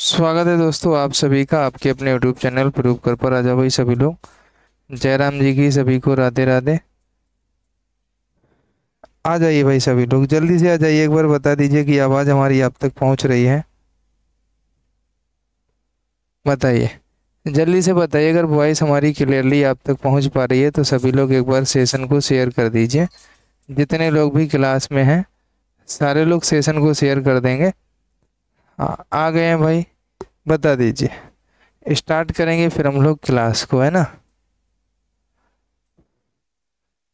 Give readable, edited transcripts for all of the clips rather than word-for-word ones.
स्वागत है दोस्तों आप सभी का आपके अपने यूट्यूब चैनल प्रूव कर पर आ जाओ भाई सभी लोग। जयराम जी की सभी को राधे राधे। आ जाइए भाई सभी लोग, जल्दी से आ जाइए। एक बार बता दीजिए कि आवाज़ हमारी आप तक पहुंच रही है। बताइए, जल्दी से बताइए। अगर वॉइस हमारी क्लियरली आप तक पहुंच पा रही है तो सभी लोग एक बार सेशन को शेयर कर दीजिए। जितने लोग भी क्लास में हैं सारे लोग सेशन को शेयर कर देंगे। हाँ, आ गए हैं भाई। बता दीजिए, स्टार्ट करेंगे फिर हम लोग क्लास को, है ना।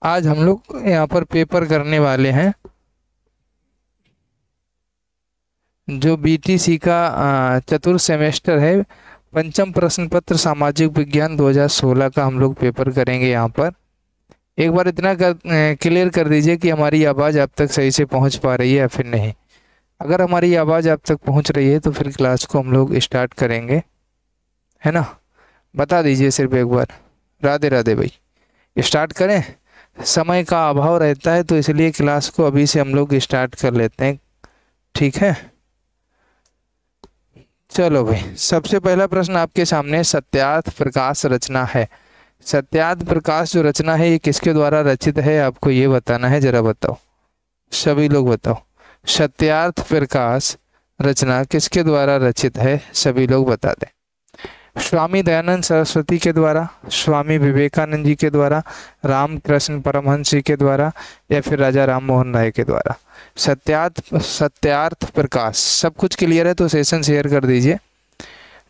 आज हम लोग यहाँ पर पेपर करने वाले हैं जो बीटीसी का चतुर्थ सेमेस्टर है। पंचम प्रश्न पत्र सामाजिक विज्ञान 2016 का हम लोग पेपर करेंगे यहाँ पर। एक बार इतना क्लियर कर दीजिए कि हमारी आवाज़ आप तक सही से पहुँच पा रही है या फिर नहीं। अगर हमारी आवाज़ आप तक पहुँच रही है तो फिर क्लास को हम लोग स्टार्ट करेंगे, है ना। बता दीजिए सिर्फ एक बार। राधे राधे भाई। स्टार्ट करें, समय का अभाव रहता है तो इसलिए क्लास को अभी से हम लोग स्टार्ट कर लेते हैं, ठीक है। चलो भाई, सबसे पहला प्रश्न आपके सामने सत्यार्थ प्रकाश रचना है। सत्यार्थ प्रकाश जो रचना है ये किसके द्वारा रचित है आपको ये बताना है। जरा बताओ, सभी लोग बताओ। सत्यार्थ प्रकाश रचना किसके द्वारा रचित है, सभी लोग बता दें। स्वामी दयानंद सरस्वती के द्वारा, स्वामी विवेकानंद जी के द्वारा, रामकृष्ण परमहंस जी के द्वारा, या फिर राजा राम मोहन राय के द्वारा। सत्यार्थ प्रकाश, सब कुछ क्लियर है तो सेशन शेयर कर दीजिए।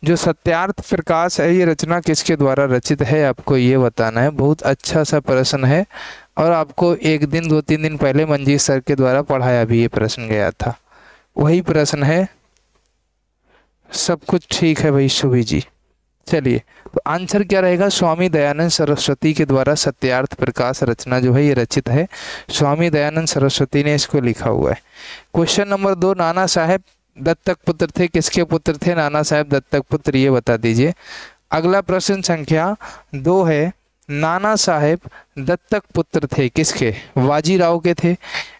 जो सत्यार्थ प्रकाश है ये रचना किसके द्वारा रचित है आपको ये बताना है। बहुत अच्छा सा प्रश्न है और आपको एक दिन 2-3 दिन पहले मंजीत सर के द्वारा पढ़ाया भी ये प्रश्न गया था, वही प्रश्न है। सब कुछ ठीक है भाई सुभी जी। चलिए, तो आंसर क्या रहेगा। स्वामी दयानंद सरस्वती के द्वारा सत्यार्थ प्रकाश रचना जो है ये रचित है। स्वामी दयानंद सरस्वती ने इसको लिखा हुआ है। क्वेश्चन नंबर 2, नाना साहेब दत्तक पुत्र थे, किसके पुत्र थे नाना साहेब दत्तक पुत्र, ये बता दीजिए। अगला प्रश्न संख्या 2 है, नाना साहेब दत्तक पुत्र थे किसके, बाजीराव के थे,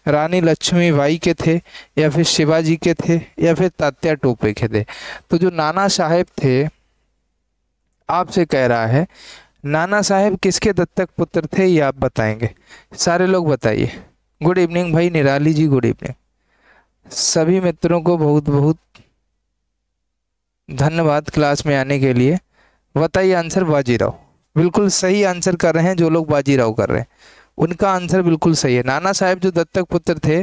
रानी लक्ष्मीबाई के थे, या फिर शिवाजी के थे, या फिर तात्या टोपे के थे। तो जो नाना साहेब थे आपसे कह रहा है नाना साहेब किसके दत्तक पुत्र थे ये आप बताएंगे। सारे लोग बताइए। गुड इवनिंग भाई निराली जी, गुड इवनिंग। सभी मित्रों को बहुत बहुत धन्यवाद क्लास में आने के लिए। बताइए आंसर बाजीराव। बिल्कुल सही आंसर कर रहे हैं जो लोग बाजीराव कर रहे हैं, उनका आंसर बिल्कुल सही है। नाना साहेब जो दत्तक पुत्र थे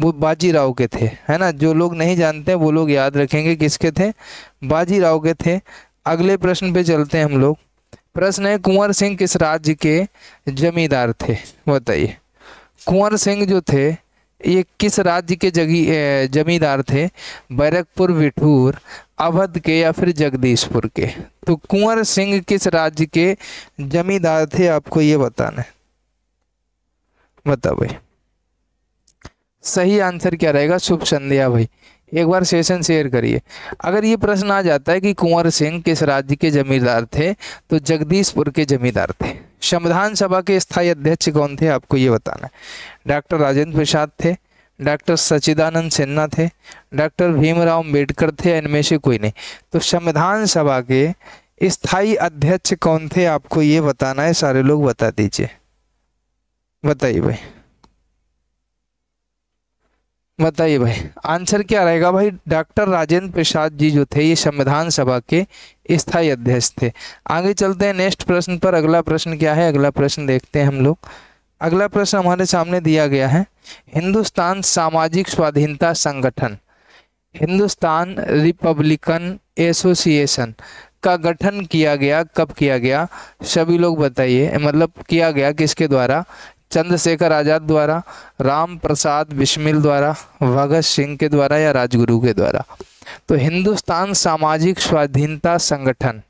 वो बाजीराव के थे, है ना। जो लोग नहीं जानते वो लोग याद रखेंगे किसके थे, बाजीराव के थे। अगले प्रश्न पे चलते हैं हम लोग। प्रश्न है, कुंवर सिंह किस राज्य के जमींदार थे, बताइए। कुंवर सिंह जो थे ये किस राज्य के जमींदार थे, बैरकपुर, विठूर, अवध के, या फिर जगदीशपुर के। तो कुंवर सिंह किस राज्य के जमींदार थे आपको ये बताना है। बताओ भाई, सही आंसर क्या रहेगा। शुभ संध्या भाई, एक बार सेशन शेयर करिए। अगर ये प्रश्न आ जाता है कि कुंवर सिंह किस राज्य के जमींदार थे तो जगदीशपुर के जमींदार थे। संविधान सभा के स्थायी अध्यक्ष कौन थे आपको ये बताना है। डॉक्टर राजेंद्र प्रसाद थे, डॉक्टर सच्चिदानंद सिन्हा थे, डॉक्टर भीमराव अम्बेडकर थे, इनमें से कोई नहीं। तो संविधान सभा के स्थायी अध्यक्ष कौन थे आपको ये बताना है। सारे लोग बता दीजिए। बताइए भाई, बताइए भाई आंसर क्या रहेगा भाई। डॉक्टर राजेंद्र प्रसाद जी जो थे ये संविधान सभा के स्थायी अध्यक्ष थे। आगे चलते हैं नेक्स्ट प्रश्न पर। अगला प्रश्न क्या है, अगला प्रश्न देखते हैं हम लोग। अगला प्रश्न हमारे सामने दिया गया है, हिंदुस्तान सामाजिक स्वाधीनता संगठन, हिंदुस्तान रिपब्लिकन एसोसिएशन का गठन किया गया, कब किया गया सभी लोग बताइए। मतलब किया गया किसके द्वारा, चंद्रशेखर आजाद द्वारा, राम प्रसाद बिस्मिल द्वारा, भगत सिंह के द्वारा, या राजगुरु के द्वारा। तो हिंदुस्तान सामाजिक स्वाधीनता संगठन,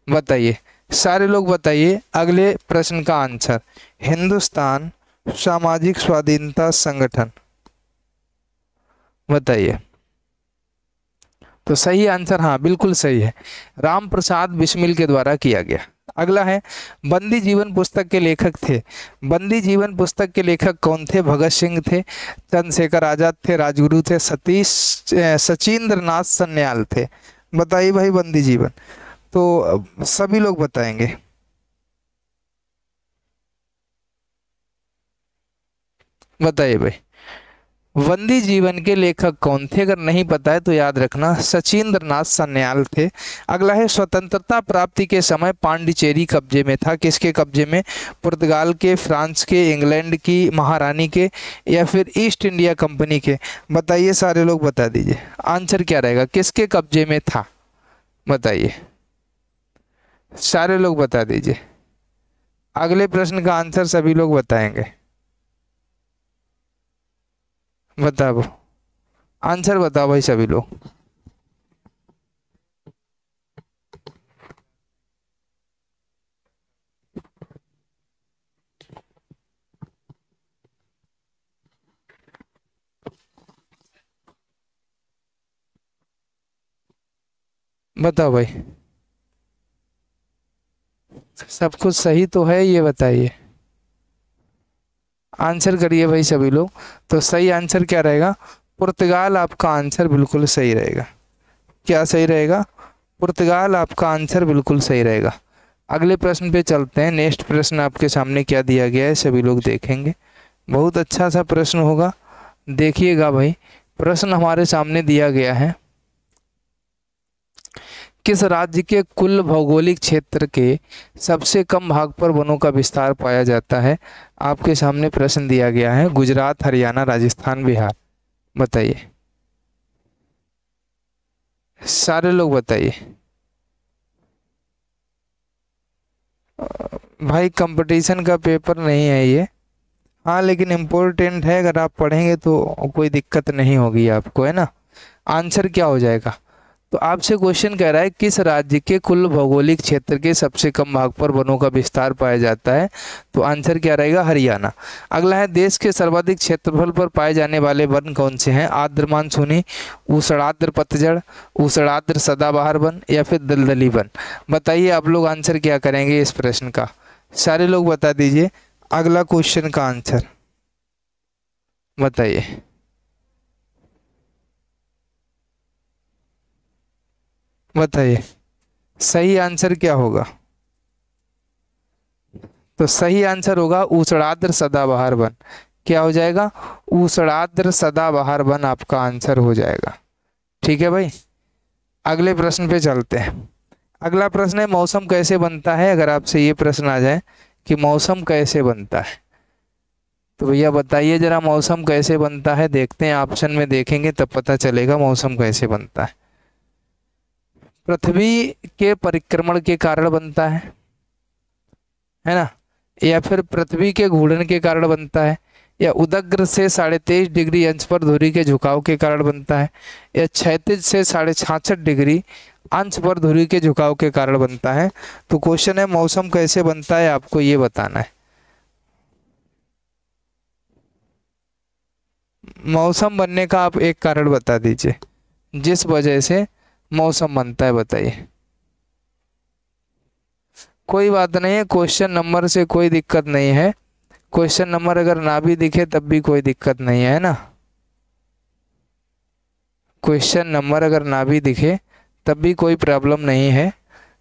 बताइए सारे लोग बताइए अगले प्रश्न का आंसर। हिंदुस्तान सामाजिक स्वाधीनता संगठन, बताइए। तो सही आंसर हाँ बिल्कुल सही है, राम प्रसाद बिस्मिल के द्वारा किया गया। अगला है, बंदी जीवन पुस्तक के लेखक थे। बंदी जीवन पुस्तक के लेखक कौन थे, भगत सिंह थे, चंद्रशेखर आजाद थे, राजगुरु थे, सतीश सचिंद्र नाथ सन्याल थे। बताइए भाई, बंदी जीवन। तो सभी लोग बताएंगे। बताइए भाई, बंदी जीवन के लेखक कौन थे? अगर नहीं पता है तो याद रखना, सचिंद्र नाथ सान्याल थे। अगला है, स्वतंत्रता प्राप्ति के समय पांडिचेरी कब्जे में था? किसके कब्जे में? पुर्तगाल के, फ्रांस के, इंग्लैंड की महारानी के, या फिर ईस्ट इंडिया कंपनी के? बताइए, सारे लोग बता दीजिए आंसर क्या रहेगा, किसके कब्जे में था? बताइए, सारे लोग बता दीजिए। अगले प्रश्न का आंसर सभी लोग बताएंगे। बताओ, आंसर बताओ भाई सभी लोग। बताओ भाई, सब कुछ सही तो है, ये बताइए। आंसर करिए भाई सभी लोग। तो सही आंसर क्या रहेगा? पुर्तगाल आपका आंसर बिल्कुल सही रहेगा। क्या सही रहेगा? पुर्तगाल आपका आंसर बिल्कुल सही रहेगा। अगले प्रश्न पे चलते हैं। नेक्स्ट प्रश्न आपके सामने क्या दिया गया है, सभी लोग देखेंगे। बहुत अच्छा सा प्रश्न होगा, देखिएगा भाई। प्रश्न हमारे सामने दिया गया है, किस राज्य के कुल भौगोलिक क्षेत्र के सबसे कम भाग पर वनों का विस्तार पाया जाता है? आपके सामने प्रश्न दिया गया है, गुजरात, हरियाणा, राजस्थान, बिहार। बताइए, सारे लोग बताइए। भाई कंपटीशन का पेपर नहीं है ये। हाँ, लेकिन इम्पोर्टेंट है, अगर आप पढ़ेंगे तो कोई दिक्कत नहीं होगी आपको, है ना। आंसर क्या हो जाएगा? तो आपसे क्वेश्चन कह रहा है, किस राज्य के कुल भौगोलिक क्षेत्र के सबसे कम भाग पर वनों का विस्तार पाया जाता है? तो आंसर क्या रहेगा? हरियाणा। अगला है, देश के सर्वाधिक क्षेत्रफल पर पाए जाने वाले वन कौन से हैं? आर्द्र मानसूनी, उष्णार्द्र पतझड़, उष्णार्द्र सदाबहार वन, या फिर दलदली वन? बताइए आप लोग आंसर क्या करेंगे इस प्रश्न का, सारे लोग बता दीजिए अगला क्वेश्चन का आंसर। बताइए, बताइए सही आंसर क्या होगा? तो सही आंसर होगा ऊसड़ाद्र सदाबहार वन। क्या हो जाएगा? ऊसड़ाद्र सदाबहार वन आपका आंसर हो जाएगा। ठीक है भाई, अगले प्रश्न पे चलते हैं। अगला प्रश्न है, मौसम कैसे बनता है? अगर आपसे ये प्रश्न आ जाए कि मौसम कैसे बनता है, तो भैया बताइए जरा, मौसम कैसे बनता है? देखते हैं, ऑप्शन में देखेंगे तब पता चलेगा मौसम कैसे बनता है। पृथ्वी के परिक्रमण के कारण बनता है ना, या फिर पृथ्वी के घूर्णन के कारण बनता है, या उदग्र से 23.5 डिग्री अंश पर धुरी के झुकाव के कारण बनता है, या क्षैतिज से 66.5 डिग्री अंश पर धुरी के झुकाव के कारण बनता है? तो क्वेश्चन है, मौसम कैसे बनता है, आपको ये बताना है। मौसम बनने का आप एक कारण बता दीजिए, जिस वजह से मौसम बनता है, बताइए। कोई बात नहीं है, क्वेश्चन नंबर से कोई दिक्कत नहीं है। क्वेश्चन नंबर अगर ना भी दिखे तब भी कोई दिक्कत नहीं है ना। क्वेश्चन नंबर अगर ना भी दिखे तब भी कोई प्रॉब्लम नहीं है,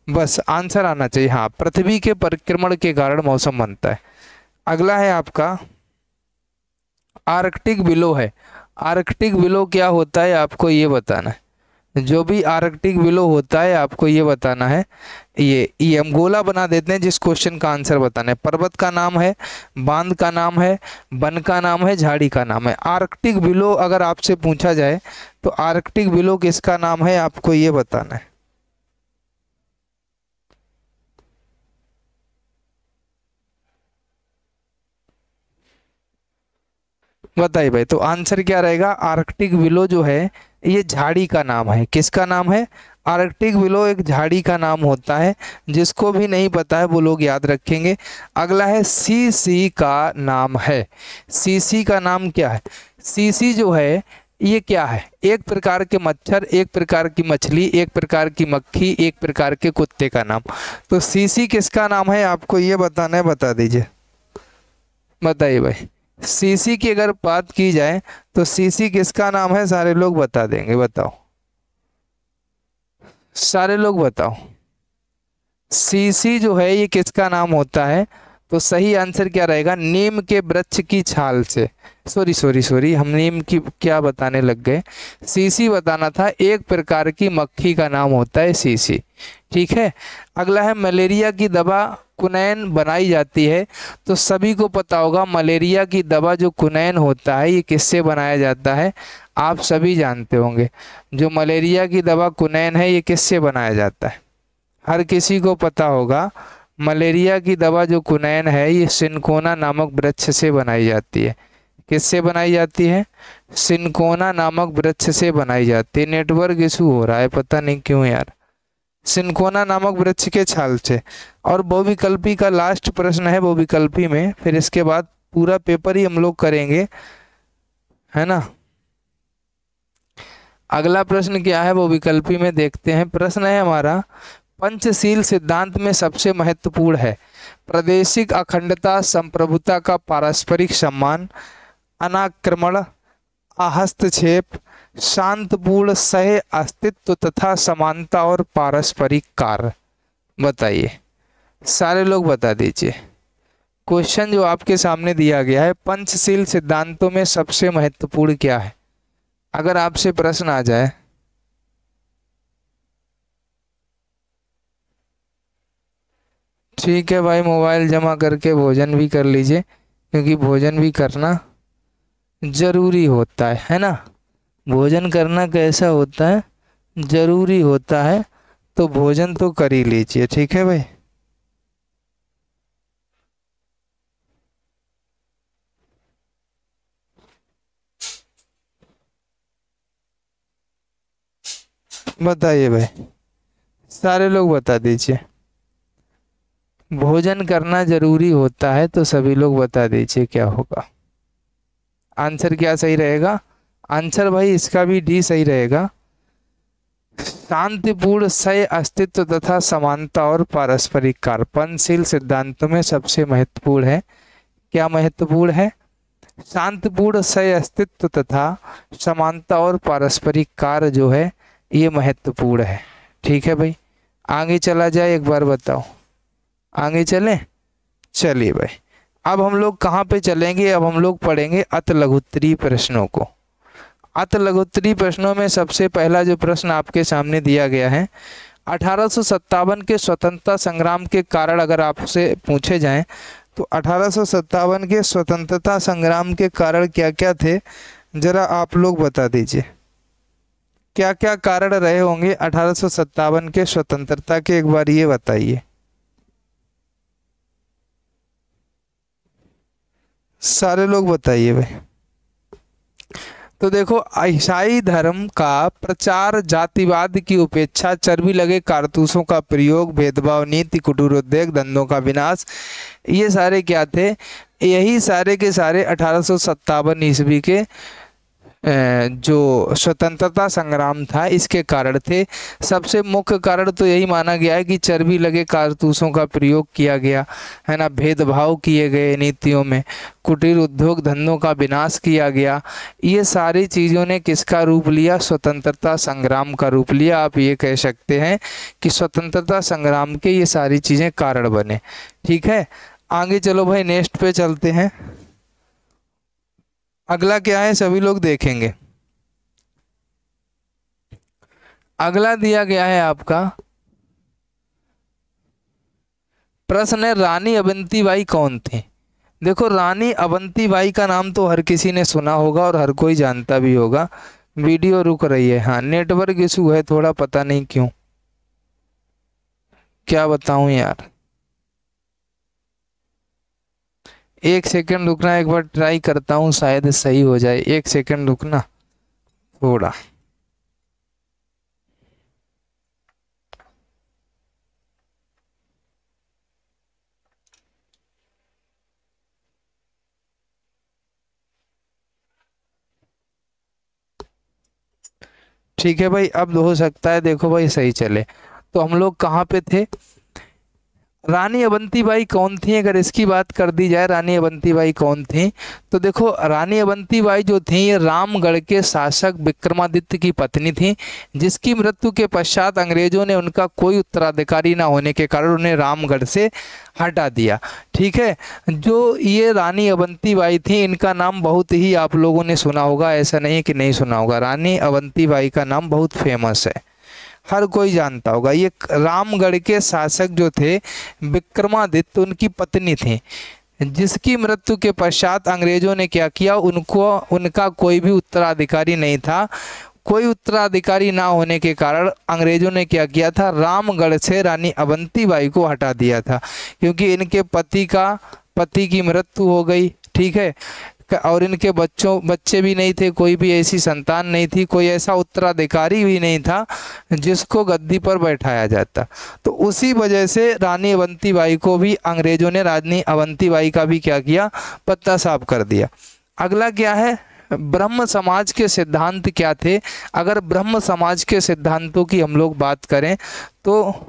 बस आंसर आना चाहिए। हाँ, पृथ्वी के परिक्रमण के कारण मौसम बनता है। अगला है आपका, आर्कटिक बिलो है। आर्कटिक बिलो क्या होता है, आपको ये बताना है। जो भी आर्कटिक बिलो होता है आपको ये बताना है। ये हम गोला बना देते हैं, जिस क्वेश्चन का आंसर बताना है। पर्वत का नाम है, बांध का नाम है, वन का नाम है, झाड़ी का नाम है। आर्कटिक बिलो अगर आपसे पूछा जाए तो आर्कटिक बिलो किसका नाम है, आपको ये बताना है। बताइए भाई, तो आंसर क्या रहेगा? आर्कटिक विलो जो है ये झाड़ी का नाम है। किसका नाम है? आर्कटिक विलो एक झाड़ी का नाम होता है। जिसको भी नहीं पता है वो लोग याद रखेंगे। अगला है, सीसी का नाम है। सीसी का नाम क्या है? सीसी जो है ये क्या है? एक प्रकार के मच्छर, एक प्रकार की मछली, एक प्रकार की मक्खी, एक प्रकार के कुत्ते का नाम। तो सीसी किसका नाम है, आपको ये बताना है, बता दीजिए। बताइए भाई, सीसी की अगर बात की जाए तो सीसी किसका नाम है, सारे लोग बता देंगे, बताओ। सारे लोग बताओ, सीसी जो है ये किसका नाम होता है? तो सही आंसर क्या रहेगा? नीम के वृक्ष की छाल से। सॉरी सॉरी सॉरी, हम नीम की क्या बताने लग गए, सीसी बताना था। एक प्रकार की मक्खी का नाम होता है सीसी। ठीक है। अगला है मलेरिया की दवा कुनैन बनाई जाती है। तो सभी को पता होगा मलेरिया की दवा जो कुनैन होता है ये किससे बनाया जाता है? आप सभी जानते होंगे जो मलेरिया की दवा कुनैन है ये किससे बनाया जाता है? हर किसी को पता होगा मलेरिया की दवा जो कुनैन है ये सिनकोना नामक वृक्ष से बनाई जाती है। किससे बनाई जाती है? सिनकोना नामक वृक्ष से बनाई जाती है। नेटवर्क इशू हो रहा है पता नहीं क्यों यार। सिनकोना नामक वृक्ष के छाल से। और बहुविकल्पी का लास्ट प्रश्न है बहुविकल्पी में, फिर इसके बाद पूरा पेपर ही हम लोग करेंगे, है ना। अगला प्रश्न क्या है बहुविकल्पी में देखते हैं। प्रश्न है हमारा, पंचशील सिद्धांत में सबसे महत्वपूर्ण है प्रादेशिक अखंडता, संप्रभुता का पारस्परिक सम्मान, अनाक्रमण, हस्तक्षेप, शांतपूर्ण सह अस्तित्व तथा समानता और पारस्परिक कार्य। बताइए, सारे लोग बता दीजिए। क्वेश्चन जो आपके सामने दिया गया है, पंचशील सिद्धांतों में सबसे महत्वपूर्ण क्या है? अगर आपसे प्रश्न आ जाए, ठीक है भाई, मोबाइल जमा करके भोजन भी कर लीजिए, क्योंकि भोजन भी करना जरूरी होता है ना। भोजन करना कैसा होता है? जरूरी होता है। तो भोजन तो कर ही लीजिए, ठीक है भाई। बताइए भाई, सारे लोग बता दीजिए। भोजन करना जरूरी होता है तो सभी लोग बता दीजिए क्या होगा। आंसर क्या सही रहेगा? आंसर भाई इसका भी डी सही रहेगा। शांतिपूर्ण सह अस्तित्व तथा समानता और पारस्परिक कार्य पंचशील सिद्धांतों में सबसे महत्वपूर्ण है। क्या महत्वपूर्ण है? शांतिपूर्ण सह अस्तित्व तथा समानता और पारस्परिक कार्य जो है ये महत्वपूर्ण है। ठीक है भाई, आगे चला जाए, एक बार बताओ, आगे चलें। चलिए भाई, अब हम लोग कहाँ पे चलेंगे? अब हम लोग पढ़ेंगे अति लघुत्तरीय प्रश्नों को। अति लघुत्तरीय प्रश्नों में सबसे पहला जो प्रश्न आपके सामने दिया गया है, 1857 के स्वतंत्रता संग्राम के कारण अगर आपसे पूछे जाएं तो 1857 के स्वतंत्रता संग्राम के कारण क्या क्या थे, जरा आप लोग बता दीजिए। क्या क्या कारण रहे होंगे 1857 के स्वतंत्रता के, एक बार ये बताइए। सारे लोग बताइए भाई। तो देखो, ईसाई धर्म का प्रचार, जातिवाद की उपेक्षा, चर्बी लगे कारतूसों का प्रयोग, भेदभाव नीति, कुटीर उद्योग, धंधों का विनाश, ये सारे क्या थे? यही सारे के सारे 1857 ईस्वी के जो स्वतंत्रता संग्राम था इसके कारण थे। सबसे मुख्य कारण तो यही माना गया है कि चर्बी लगे कारतूसों का प्रयोग किया गया, है ना, भेदभाव किए गए नीतियों में, कुटीर उद्योग धंधों का विनाश किया गया। ये सारी चीज़ों ने किसका रूप लिया? स्वतंत्रता संग्राम का रूप लिया। आप ये कह सकते हैं कि स्वतंत्रता संग्राम के ये सारी चीज़ें कारण बने। ठीक है, आगे चलो भाई, नेक्स्ट पे चलते हैं। अगला क्या है सभी लोग देखेंगे। अगला दिया गया है आपका प्रश्न है, रानी अवंतीबाई कौन थी? देखो, रानी अवंतीबाई का नाम तो हर किसी ने सुना होगा और हर कोई जानता भी होगा। वीडियो रुक रही है, हाँ नेटवर्क इशू है थोड़ा, पता नहीं क्यों, क्या बताऊं यार। एक सेकंड रुकना, एक बार ट्राई करता हूँ, शायद सही हो जाए। एक सेकंड रुकना थोड़ा। ठीक है भाई, अब हो सकता है देखो भाई सही चले। तो हम लोग कहाँ पे थे? रानी अवंतीबाई कौन थी, अगर इसकी बात कर दी जाए रानी अवंतीबाई कौन थी, तो देखो रानी अवंतीबाई जो थी ये रामगढ़ के शासक विक्रमादित्य की पत्नी थी, जिसकी मृत्यु के पश्चात अंग्रेजों ने उनका कोई उत्तराधिकारी ना होने के कारण उन्हें रामगढ़ से हटा दिया। ठीक है, जो ये रानी अवंतीबाई थी इनका नाम बहुत ही आप लोगों ने सुना होगा, ऐसा नहीं है कि नहीं सुना होगा। रानी अवंतीबाई का नाम बहुत फेमस है, हर कोई जानता होगा। ये रामगढ़ के शासक जो थे विक्रमादित्य उनकी पत्नी थी, जिसकी मृत्यु के पश्चात अंग्रेजों ने क्या किया, उनको उनका कोई भी उत्तराधिकारी नहीं था। कोई उत्तराधिकारी ना होने के कारण अंग्रेजों ने क्या किया था, रामगढ़ से रानी अवंतीबाई को हटा दिया था, क्योंकि इनके पति की मृत्यु हो गई। ठीक है, और इनके बच्चे भी नहीं थे, कोई भी ऐसी संतान नहीं थी, कोई ऐसा उत्तराधिकारी भी नहीं था जिसको गद्दी पर बैठाया जाता। तो उसी वजह से रानी अवंतीबाई को भी अंग्रेजों ने रानी अवंतीबाई का भी क्या किया, पत्ता साफ कर दिया। अगला क्या है, ब्रह्म समाज के सिद्धांत क्या थे। अगर ब्रह्म समाज के सिद्धांतों की हम लोग बात करें तो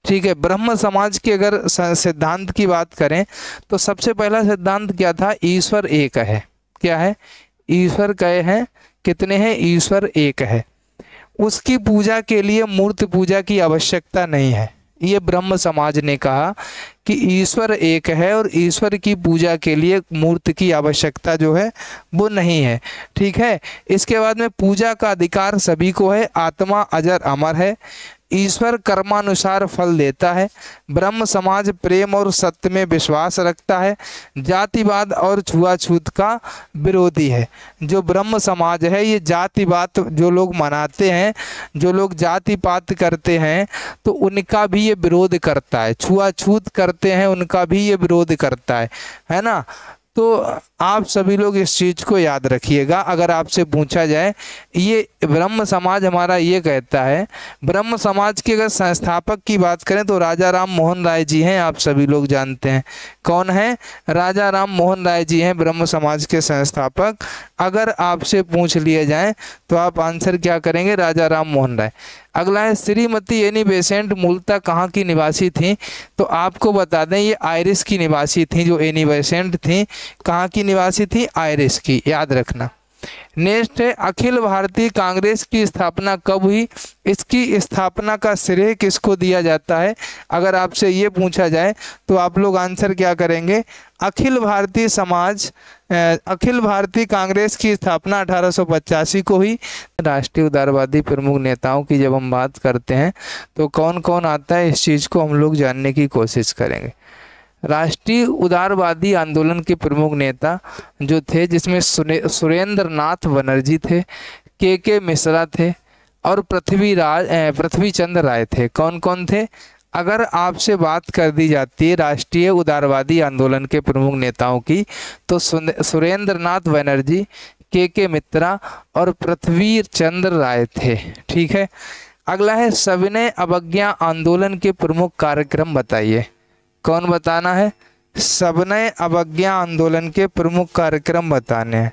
ठीक है, ब्रह्म समाज के अगर सिद्धांत की बात करें तो सबसे पहला सिद्धांत क्या था, ईश्वर एक है। क्या है, ईश्वर कहे हैं, कितने हैं, ईश्वर एक है। उसकी पूजा के लिए मूर्ति पूजा की आवश्यकता नहीं है। ये ब्रह्म समाज ने कहा कि ईश्वर एक है और ईश्वर की पूजा के लिए मूर्ति की आवश्यकता जो है वो नहीं है। ठीक है, इसके बाद में पूजा का अधिकार सभी को है, आत्मा अजर अमर है, ईश्वर कर्मानुसार फल देता है, ब्रह्म समाज प्रेम और सत्य में विश्वास रखता है, जातिवाद और छुआछूत का विरोधी है। जो ब्रह्म समाज है ये जातिवाद जो लोग मनाते हैं, जो लोग जाति पात करते हैं तो उनका भी ये विरोध करता है, छुआछूत करते हैं उनका भी ये विरोध करता है ना। तो आप सभी लोग इस चीज़ को याद रखिएगा। अगर आपसे पूछा जाए, ये ब्रह्म समाज हमारा ये कहता है, ब्रह्म समाज के अगर संस्थापक की बात करें तो राजा राम मोहन राय जी हैं, आप सभी लोग जानते हैं कौन है, राजा राम मोहन राय जी हैं ब्रह्म समाज के संस्थापक। अगर आपसे पूछ लिए जाए तो आप आंसर क्या करेंगे, राजा राम मोहन राय। अगला है, श्रीमती एनी बेसेंट मूलतः कहाँ की निवासी थी, तो आपको बता दें ये आयरिश की निवासी थी। जो एनी बेसेंट थी कहाँ की निवासी थी, आयरिश की, याद रखना। नेक्स्ट है, अखिल भारतीय कांग्रेस की स्थापना कब हुई, इसकी स्थापना का श्रेय किसको दिया जाता है। अगर आपसे ये पूछा जाए तो आप लोग आंसर क्या करेंगे, अखिल भारतीय कांग्रेस की स्थापना 1885 को हुई। राष्ट्रीय उदारवादी प्रमुख नेताओं की जब हम बात करते हैं तो कौन कौन आता है, इस चीज़ को हम लोग जानने की कोशिश करेंगे। राष्ट्रीय उदारवादी आंदोलन के प्रमुख नेता जो थे, जिसमें सुरेंद्र नाथ बनर्जी थे, के मिश्रा थे और पृथ्वी चंद्र राय थे। कौन कौन थे, अगर आपसे बात कर दी जाती है राष्ट्रीय उदारवादी आंदोलन के प्रमुख नेताओं की तो सुरेंद्र नाथ बनर्जी, के मिश्रा और पृथ्वी चंद्र राय थे। ठीक है, अगला है, सविनय अवज्ञा आंदोलन के प्रमुख कार्यक्रम बताइए। कौन बताना है, सविनय अवज्ञा आंदोलन के प्रमुख कार्यक्रम बताने हैं।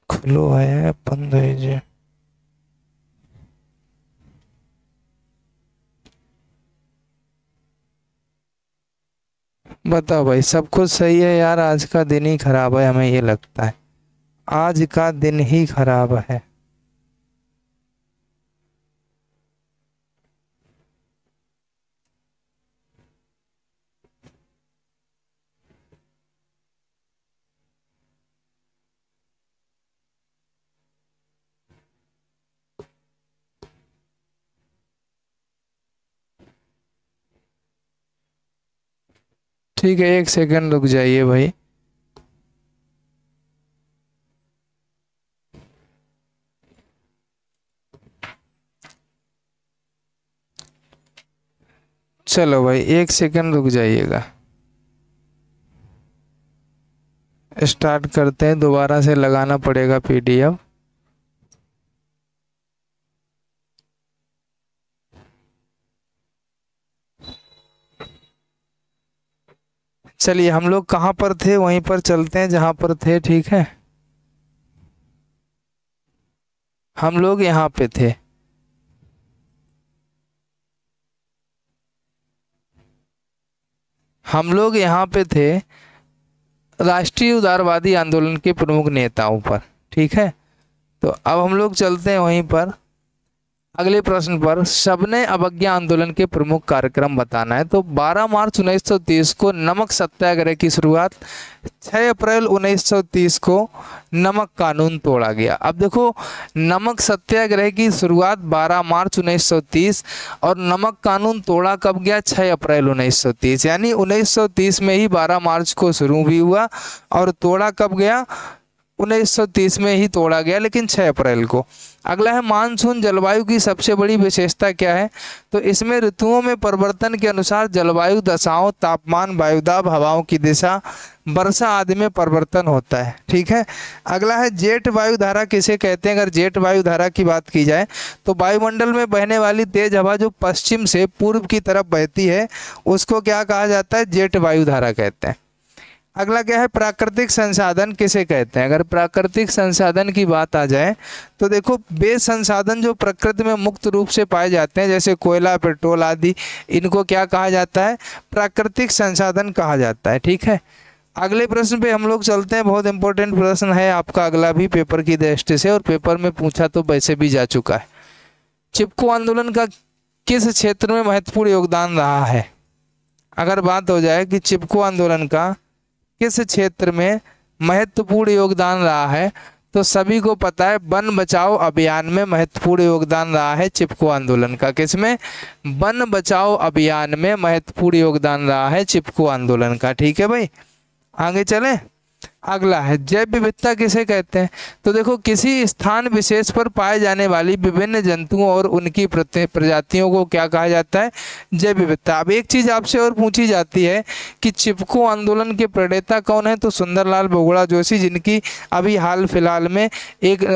खुलो है बंद है जी, बताओ भाई। सब कुछ सही है यार, आज का दिन ही खराब है, हमें ये लगता है आज का दिन ही खराब है। ठीक है, एक सेकंड रुक जाइए भाई। चलो भाई, एक सेकंड रुक जाइएगा, स्टार्ट करते हैं। दोबारा से लगाना पड़ेगा पीडीएफ। चलिए हम लोग कहाँ पर थे वहीं पर चलते हैं जहाँ पर थे, ठीक है। हम लोग यहाँ पे थे। हम लोग यहाँ पे थे राष्ट्रीय उदारवादी आंदोलन के प्रमुख नेताओं पर, ठीक है। तो अब हम लोग चलते हैं वहीं पर अगले प्रश्न पर। सबने अवज्ञा आंदोलन के प्रमुख कार्यक्रम बताना है। तो 12 मार्च 1930 को नमक सत्याग्रह की शुरुआत, 6 अप्रैल 1930 को नमक कानून तोड़ा गया। अब देखो, नमक सत्याग्रह की शुरुआत 12 मार्च 1930 और नमक कानून तोड़ा कब गया, 6 अप्रैल 1930। यानी 1930 में ही 12 मार्च को शुरू भी हुआ और तोड़ा कब गया, 1930 में ही तोड़ा गया, लेकिन 6 अप्रैल को। अगला है मानसून जलवायु की सबसे बड़ी विशेषता क्या है। तो इसमें ऋतुओं में परिवर्तन के अनुसार जलवायु दशाओं, तापमान, वायुदाब, हवाओं की दिशा, वर्षा आदि में परिवर्तन होता है, ठीक है। अगला है जेट वायु धारा किसे कहते हैं। अगर जेट वायु धारा की बात की जाए तो वायुमंडल में बहने वाली तेज हवा जो पश्चिम से पूर्व की तरफ बहती है उसको क्या कहा जाता है, जेट वायु धारा कहते हैं। अगला क्या है, प्राकृतिक संसाधन किसे कहते हैं। अगर प्राकृतिक संसाधन की बात आ जाए तो देखो, वे संसाधन जो प्रकृति में मुक्त रूप से पाए जाते हैं जैसे कोयला, पेट्रोल आदि, इनको क्या कहा जाता है, प्राकृतिक संसाधन कहा जाता है, ठीक है। अगले प्रश्न पे हम लोग चलते हैं। बहुत इंपॉर्टेंट प्रश्न है आपका अगला भी पेपर की दृष्टि से, और पेपर में पूछा तो वैसे भी जा चुका है। चिपको आंदोलन का किस क्षेत्र में महत्वपूर्ण योगदान रहा है। अगर बात हो जाए कि चिपको आंदोलन का किस क्षेत्र में महत्वपूर्ण योगदान रहा है, तो सभी को पता है वन बचाओ अभियान में महत्वपूर्ण योगदान रहा है चिपको आंदोलन का। किसमें, वन बचाओ अभियान में महत्वपूर्ण योगदान रहा है चिपको आंदोलन का, ठीक है भाई। आगे चलें। अगला है जैव विविधता किसे कहते हैं। तो देखो, किसी स्थान विशेष पर पाए जाने वाली विभिन्न जंतुओं और उनकी प्रजातियों को क्या कहा जाता है, जैव विविधता। अब एक चीज आपसे और पूछी जाती है कि चिपको आंदोलन के प्रणेता कौन है। तो सुंदरलाल बोगड़ा जोशी, जिनकी अभी हाल फिलहाल में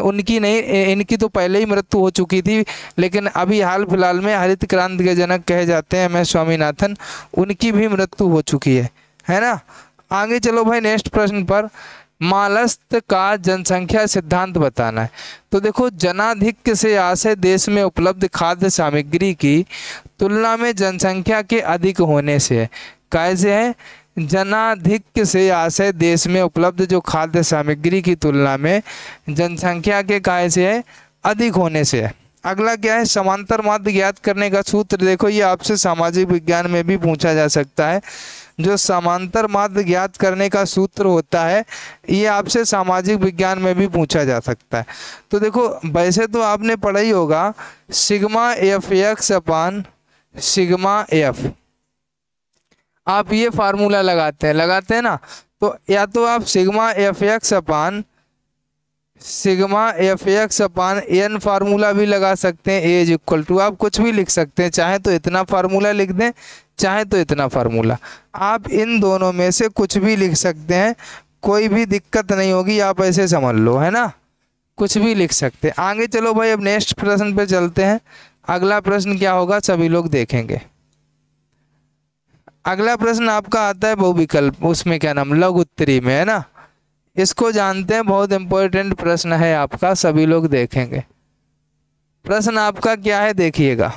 उनकी नहीं, इनकी तो पहले ही मृत्यु हो चुकी थी, लेकिन अभी हाल फिलहाल में हरित क्रांति के जनक कहे जाते हैं MS स्वामीनाथन, उनकी भी मृत्यु हो चुकी है ना। आगे चलो भाई नेक्स्ट प्रश्न पर। मालस्त का जनसंख्या सिद्धांत बताना है। तो देखो, जनाधिक्य से आशय देश में उपलब्ध खाद्य सामग्री की तुलना में जनसंख्या के अधिक होने से है। कैसे है, जनाधिक्य से आशय देश में उपलब्ध जो खाद्य सामग्री की तुलना में जनसंख्या के काय से है, अधिक होने से है। अगला क्या है, समांतर माध्य ज्ञात करने का सूत्र। देखो, ये आपसे सामाजिक विज्ञान में भी पूछा जा सकता है। जो समांतर माध्य ज्ञात करने का सूत्र होता है, ये आपसे सामाजिक विज्ञान में भी पूछा जा सकता है। तो देखो, वैसे तो आपने पढ़ा ही होगा सिग्मा FX अपान सिग्मा F। आप ये फार्मूला लगाते हैं ना। तो या तो आप सिग्मा FX अपान N फार्मूला भी लगा सकते हैं, A इक्वल टू, आप कुछ भी लिख सकते हैं। चाहे तो इतना फार्मूला लिख दें, चाहे तो इतना फार्मूला, आप इन दोनों में से कुछ भी लिख सकते हैं, कोई भी दिक्कत नहीं होगी। आप ऐसे समझ लो, है ना, कुछ भी लिख सकते हैं। आगे चलो भाई, अब नेक्स्ट प्रश्न पे चलते हैं। अगला प्रश्न क्या होगा सभी लोग देखेंगे। अगला प्रश्न आपका आता है बहुविकल्प, उसमें क्या नाम, लघु उत्तरी में, है ना। इसको जानते हैं, बहुत इंपॉर्टेंट प्रश्न है आपका, सभी लोग देखेंगे। प्रश्न आपका क्या है देखिएगा।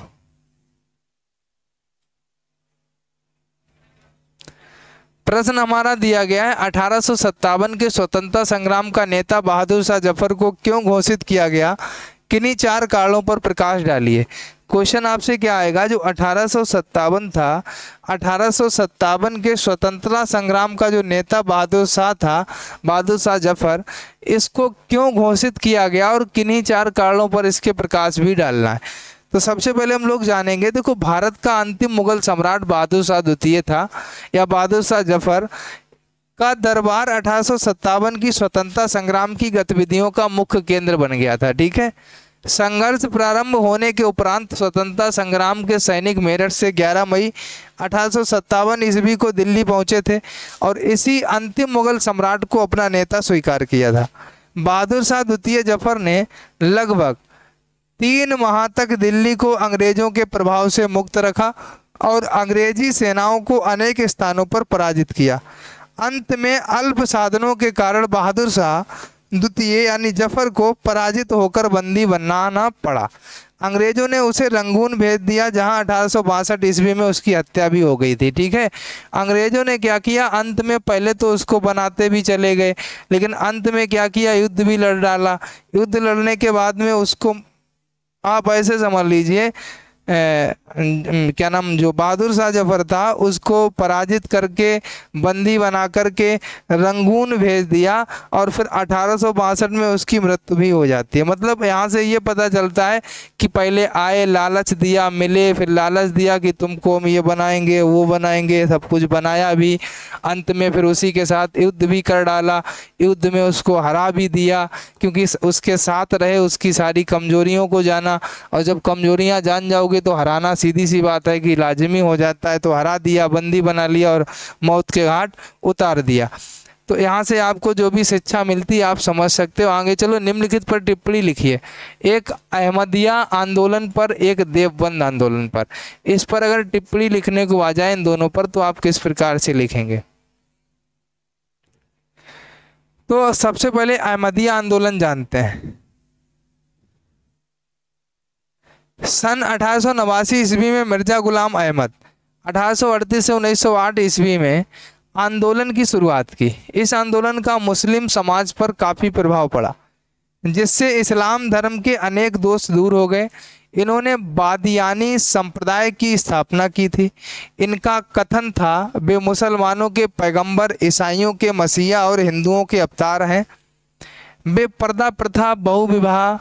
प्रश्न हमारा दिया गया है 1857 के स्वतंत्रता संग्राम का नेता बहादुर शाह जफर को क्यों घोषित किया गया, किन्हीं 4 कारणों पर प्रकाश डालिए। क्वेश्चन आपसे क्या आएगा, जो 1857 था, 1857 के स्वतंत्रता संग्राम का जो नेता बहादुर शाह था, बहादुर शाह जफर, इसको क्यों घोषित किया गया और किन्हीं 4 कारणों पर इसके प्रकाश भी डालना है। तो सबसे पहले हम लोग जानेंगे, देखो, भारत का अंतिम मुगल सम्राट बहादुर शाह द्वितीय था, या बहादुर शाह जफर का दरबार 1857 की स्वतंत्रता संग्राम की गतिविधियों का मुख्य केंद्र बन गया था, ठीक है। संघर्ष प्रारंभ होने के उपरांत स्वतंत्रता संग्राम के सैनिक मेरठ से 11 मई 1857 ईस्वी को दिल्ली पहुंचे थे और इसी अंतिम मुगल सम्राट को अपना नेता स्वीकार किया था। बहादुर शाह द्वितीय जफर ने लगभग 3 माह तक दिल्ली को अंग्रेजों के प्रभाव से मुक्त रखा और अंग्रेजी सेनाओं को अनेक स्थानों पर पराजित किया। अंत में अल्प साधनों के कारण बहादुर शाह द्वितीय यानी जफर को पराजित होकर बंदी बनाना पड़ा। अंग्रेजों ने उसे रंगून भेज दिया, जहां 1862 ईस्वी में उसकी हत्या भी हो गई थी। ठीक है, अंग्रेजों ने क्या किया, अंत में पहले तो उसको बनाते भी चले गए, लेकिन अंत में क्या किया, युद्ध भी लड़ डाला। युद्ध लड़ने के बाद में उसको आप ऐसे समझ लीजिए क्या नाम, जो बहादुर शाह जफर था उसको पराजित करके बंदी बना करके रंगून भेज दिया और फिर 1862 में उसकी मृत्यु भी हो जाती है। मतलब यहाँ से ये पता चलता है कि पहले आए, लालच दिया, मिले, फिर लालच दिया कि तुमको हम ये बनाएंगे वो बनाएंगे, सब कुछ बनाया भी, अंत में फिर उसी के साथ युद्ध भी कर डाला, युद्ध में उसको हरा भी दिया, क्योंकि उसके साथ रहे, उसकी सारी कमजोरियों को जाना, और जब कमजोरियां जान जाओगे तो हराना सीधी सी बात है कि लाजिमी हो जाता है। तो हरा दिया, बंदी बना लिया और मौत के घाट उतार दिया। तो यहाँ से आपको जो भी शिक्षा मिलती है आप समझ सकते हो। आगे चलो, निम्नलिखित पर टिप्पणी लिखिए। एक अहमदिया आंदोलन पर, एक देवबंद आंदोलन पर। इस पर अगर टिप्पणी लिखने को आ जाए इन दोनों पर तो आप किस प्रकार से लिखेंगे? तो सबसे पहले अहमदिया आंदोलन जानते हैं। सन 1889 ईस्वी में मिर्जा गुलाम अहमद 1838 से 1908 ईस्वी में आंदोलन की शुरुआत की। इस आंदोलन का मुस्लिम समाज पर काफ़ी प्रभाव पड़ा, जिससे इस्लाम धर्म के अनेक दोष दूर हो गए। इन्होंने बादियानी संप्रदाय की स्थापना की थी। इनका कथन था वे मुसलमानों के पैगंबर, ईसाइयों के मसीहा और हिंदुओं के अवतार हैं। वे पर्दा प्रथा, बहुविवाह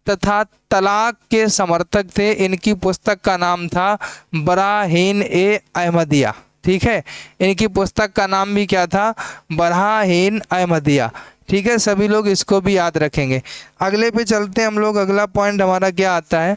तथा तलाक के समर्थक थे। इनकी पुस्तक का नाम था बराहीन ए अहमदिया। ठीक है, इनकी पुस्तक का नाम भी क्या था? बराहीन अहमदिया। ठीक है, सभी लोग इसको भी याद रखेंगे। अगले पे चलते हैं हम लोग। अगला पॉइंट हमारा क्या आता है?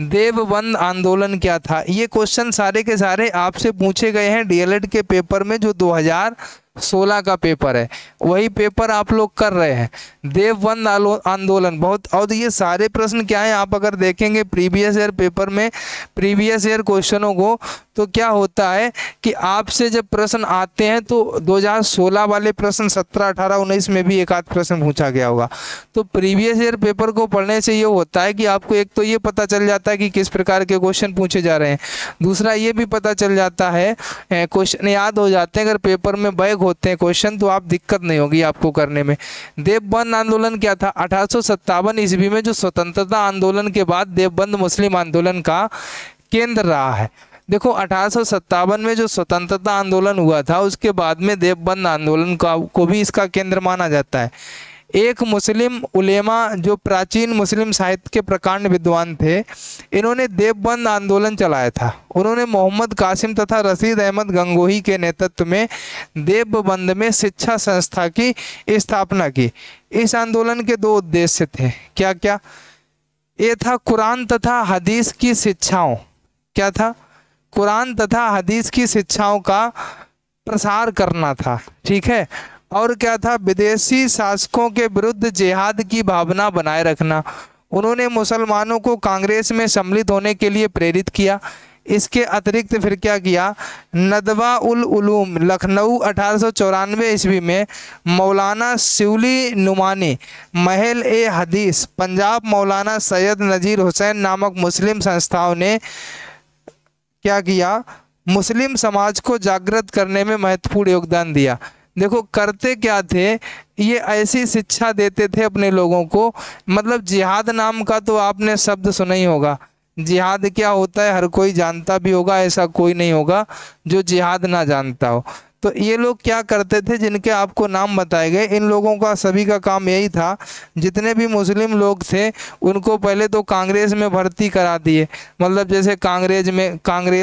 देवबंद आंदोलन क्या था? ये क्वेश्चन सारे के सारे आपसे पूछे गए हैं डीएलएड के पेपर में, जो 2016 का पेपर है, वही पेपर आप लोग कर रहे हैं। देवबंद आंदोलन बहुत, और ये सारे प्रश्न क्या है, आप अगर देखेंगे प्रीवियस ईयर पेपर में, प्रीवियस ईयर क्वेश्चनों को, तो क्या होता है कि आपसे जब प्रश्न आते हैं तो 2016 वाले प्रश्न 17, 18, 19 में भी एक आध प्रश्न पूछा गया होगा। तो प्रीवियस ईयर पेपर को पढ़ने से ये होता है कि आपको एक तो ये पता चल जाता है कि किस प्रकार के क्वेश्चन पूछे जा रहे हैं, दूसरा ये भी पता चल जाता है, क्वेश्चन याद हो जाते हैं। अगर पेपर में बैग होते हैं क्वेश्चन तो आप दिक्कत नहीं होगी आपको करने में। देवबंद आंदोलन क्या था? 1857 ईस्वी में जो स्वतंत्रता आंदोलन के बाद देवबंद मुस्लिम आंदोलन का केंद्र रहा है। देखो 1857 में जो स्वतंत्रता आंदोलन हुआ था उसके बाद में देवबंद आंदोलन को भी इसका केंद्र माना जाता है। एक मुस्लिम उलेमा जो प्राचीन मुस्लिम साहित्य के प्रकांड विद्वान थे, इन्होंने देवबंद आंदोलन चलाया था। उन्होंने मोहम्मद कासिम तथा रशीद अहमद गंगोही के नेतृत्व में देवबंद में शिक्षा संस्था की स्थापना की। इस आंदोलन के दो उद्देश्य थे। क्या क्या? ये था कुरान तथा हदीस की शिक्षाओं, क्या था? कुरान तथा हदीस की शिक्षाओं का प्रसार करना था। ठीक है, और क्या था? विदेशी शासकों के विरुद्ध जिहाद की भावना बनाए रखना। उन्होंने मुसलमानों को कांग्रेस में सम्मिलित होने के लिए प्रेरित किया। इसके अतिरिक्त फिर क्या किया? नदवा उल उलूम लखनऊ 1894 ईस्वी में मौलाना शिवली नुमानी, महल ए हदीस पंजाब मौलाना सैयद नज़ीर हुसैन नामक मुस्लिम संस्थाओं ने क्या किया? मुस्लिम समाज को जागृत करने में महत्वपूर्ण योगदान दिया। देखो करते क्या थे, ये ऐसी शिक्षा देते थे अपने लोगों को, मतलब जिहाद नाम का तो आपने शब्द सुना ही होगा। जिहाद क्या होता है हर कोई जानता भी होगा, ऐसा कोई नहीं होगा जो जिहाद ना जानता हो। तो ये लोग क्या करते थे, जिनके आपको नाम बताए गए, इन लोगों का सभी का काम यही था, जितने भी मुस्लिम लोग थे उनको पहले तो कांग्रेस में भर्ती करा दिए। मतलब जैसे कांग्रेस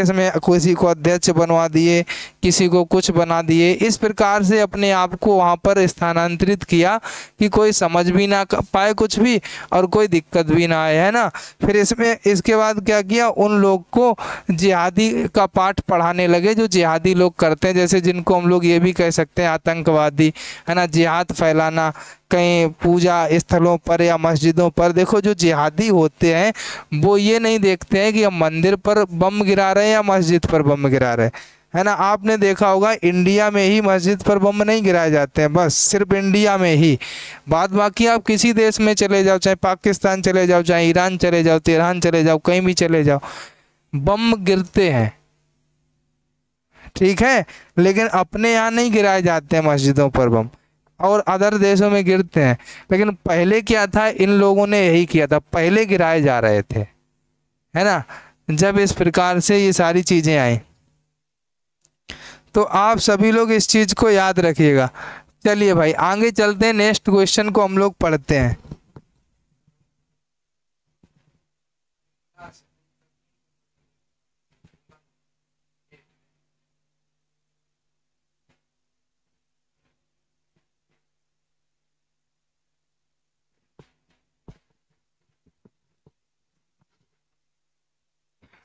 में किसी को अध्यक्ष बनवा दिए, किसी को कुछ बना दिए। इस प्रकार से अपने आप को वहाँ पर स्थानांतरित किया कि कोई समझ भी ना पाए कुछ भी और कोई दिक्कत भी ना आए, है ना। फिर इसके बाद क्या किया, उन लोग को जिहादी का पाठ पढ़ाने लगे, जो जिहादी लोग करते हैं, जैसे जिनको को हम लोग ये भी कह सकते हैं आतंकवादी, है ना। जिहाद फैलाना कहीं पूजा स्थलों पर या मस्जिदों पर। देखो जो जिहादी होते हैं वो ये नहीं देखते हैं कि हम मंदिर पर बम गिरा रहे हैं या मस्जिद पर बम गिरा रहे हैं, है ना। आपने देखा होगा इंडिया में ही मस्जिद पर बम नहीं गिराए जाते हैं, बस सिर्फ इंडिया में ही। बाद बाकी आप किसी देश में चले जाओ, चाहे पाकिस्तान चले जाओ, चाहे ईरान चले जाओ, तेहरान चले जाओ, कहीं भी चले जाओ, बम गिरते हैं, ठीक है। लेकिन अपने यहाँ नहीं गिराए जाते हैं मस्जिदों पर बम, और अदर देशों में गिरते हैं। लेकिन पहले क्या था, इन लोगों ने यही किया था, पहले गिराए जा रहे थे, है ना। जब इस प्रकार से ये सारी चीजें आई, तो आप सभी लोग इस चीज को याद रखिएगा। चलिए भाई आगे चलते हैं, नेक्स्ट क्वेश्चन को हम लोग पढ़ते हैं।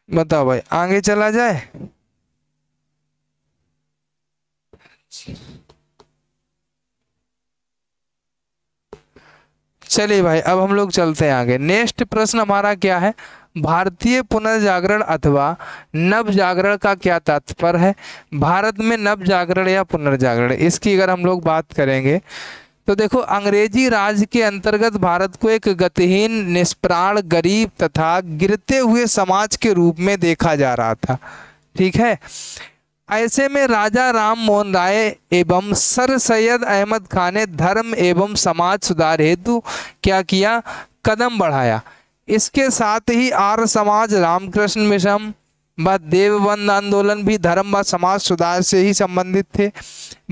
बताओ भाई आगे चला जाए। चलिए भाई अब हम लोग चलते हैं आगे। नेक्स्ट प्रश्न हमारा क्या है, भारतीय पुनर्जागरण अथवा नव जागरण का क्या तात्पर्य है। भारत में नव जागरण या पुनर्जागरण, इसकी अगर हम लोग बात करेंगे तो देखो अंग्रेजी राज के अंतर्गत भारत को एक गतिहीन, निष्प्राण, गरीब तथा गिरते हुए समाज के रूप में देखा जा रहा था, ठीक है। ऐसे में राजा राम मोहन राय एवं सर सैयद अहमद खान ने धर्म एवं समाज सुधार हेतु क्या किया, कदम बढ़ाया। इसके साथ ही आर्य समाज, रामकृष्ण मिशन व देवबंद आंदोलन भी धर्म व समाज सुधार से ही संबंधित थे।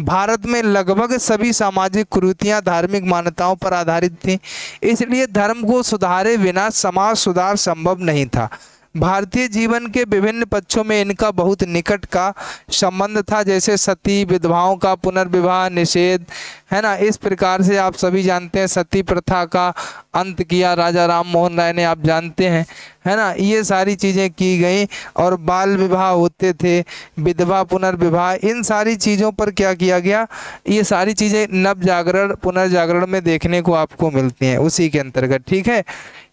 भारत में लगभग सभी सामाजिक कुरीतियां धार्मिक मान्यताओं पर आधारित थीं, इसलिए धर्म को सुधारे बिना समाज सुधार संभव नहीं था। भारतीय जीवन के विभिन्न पक्षों में इनका बहुत निकट का संबंध था, जैसे सती, विधवाओं का पुनर्विवाह निषेध, है ना। इस प्रकार से आप सभी जानते हैं सती प्रथा का अंत किया राजा राम मोहन राय ने, आप जानते हैं, है ना। ये सारी चीज़ें की गई, और बाल विवाह होते थे, विधवा पुनर्विवाह, इन सारी चीज़ों पर क्या किया गया, ये सारी चीज़ें नव जागरण पुनर्जागरण में देखने को आपको मिलती हैं, उसी के अंतर्गत, ठीक है।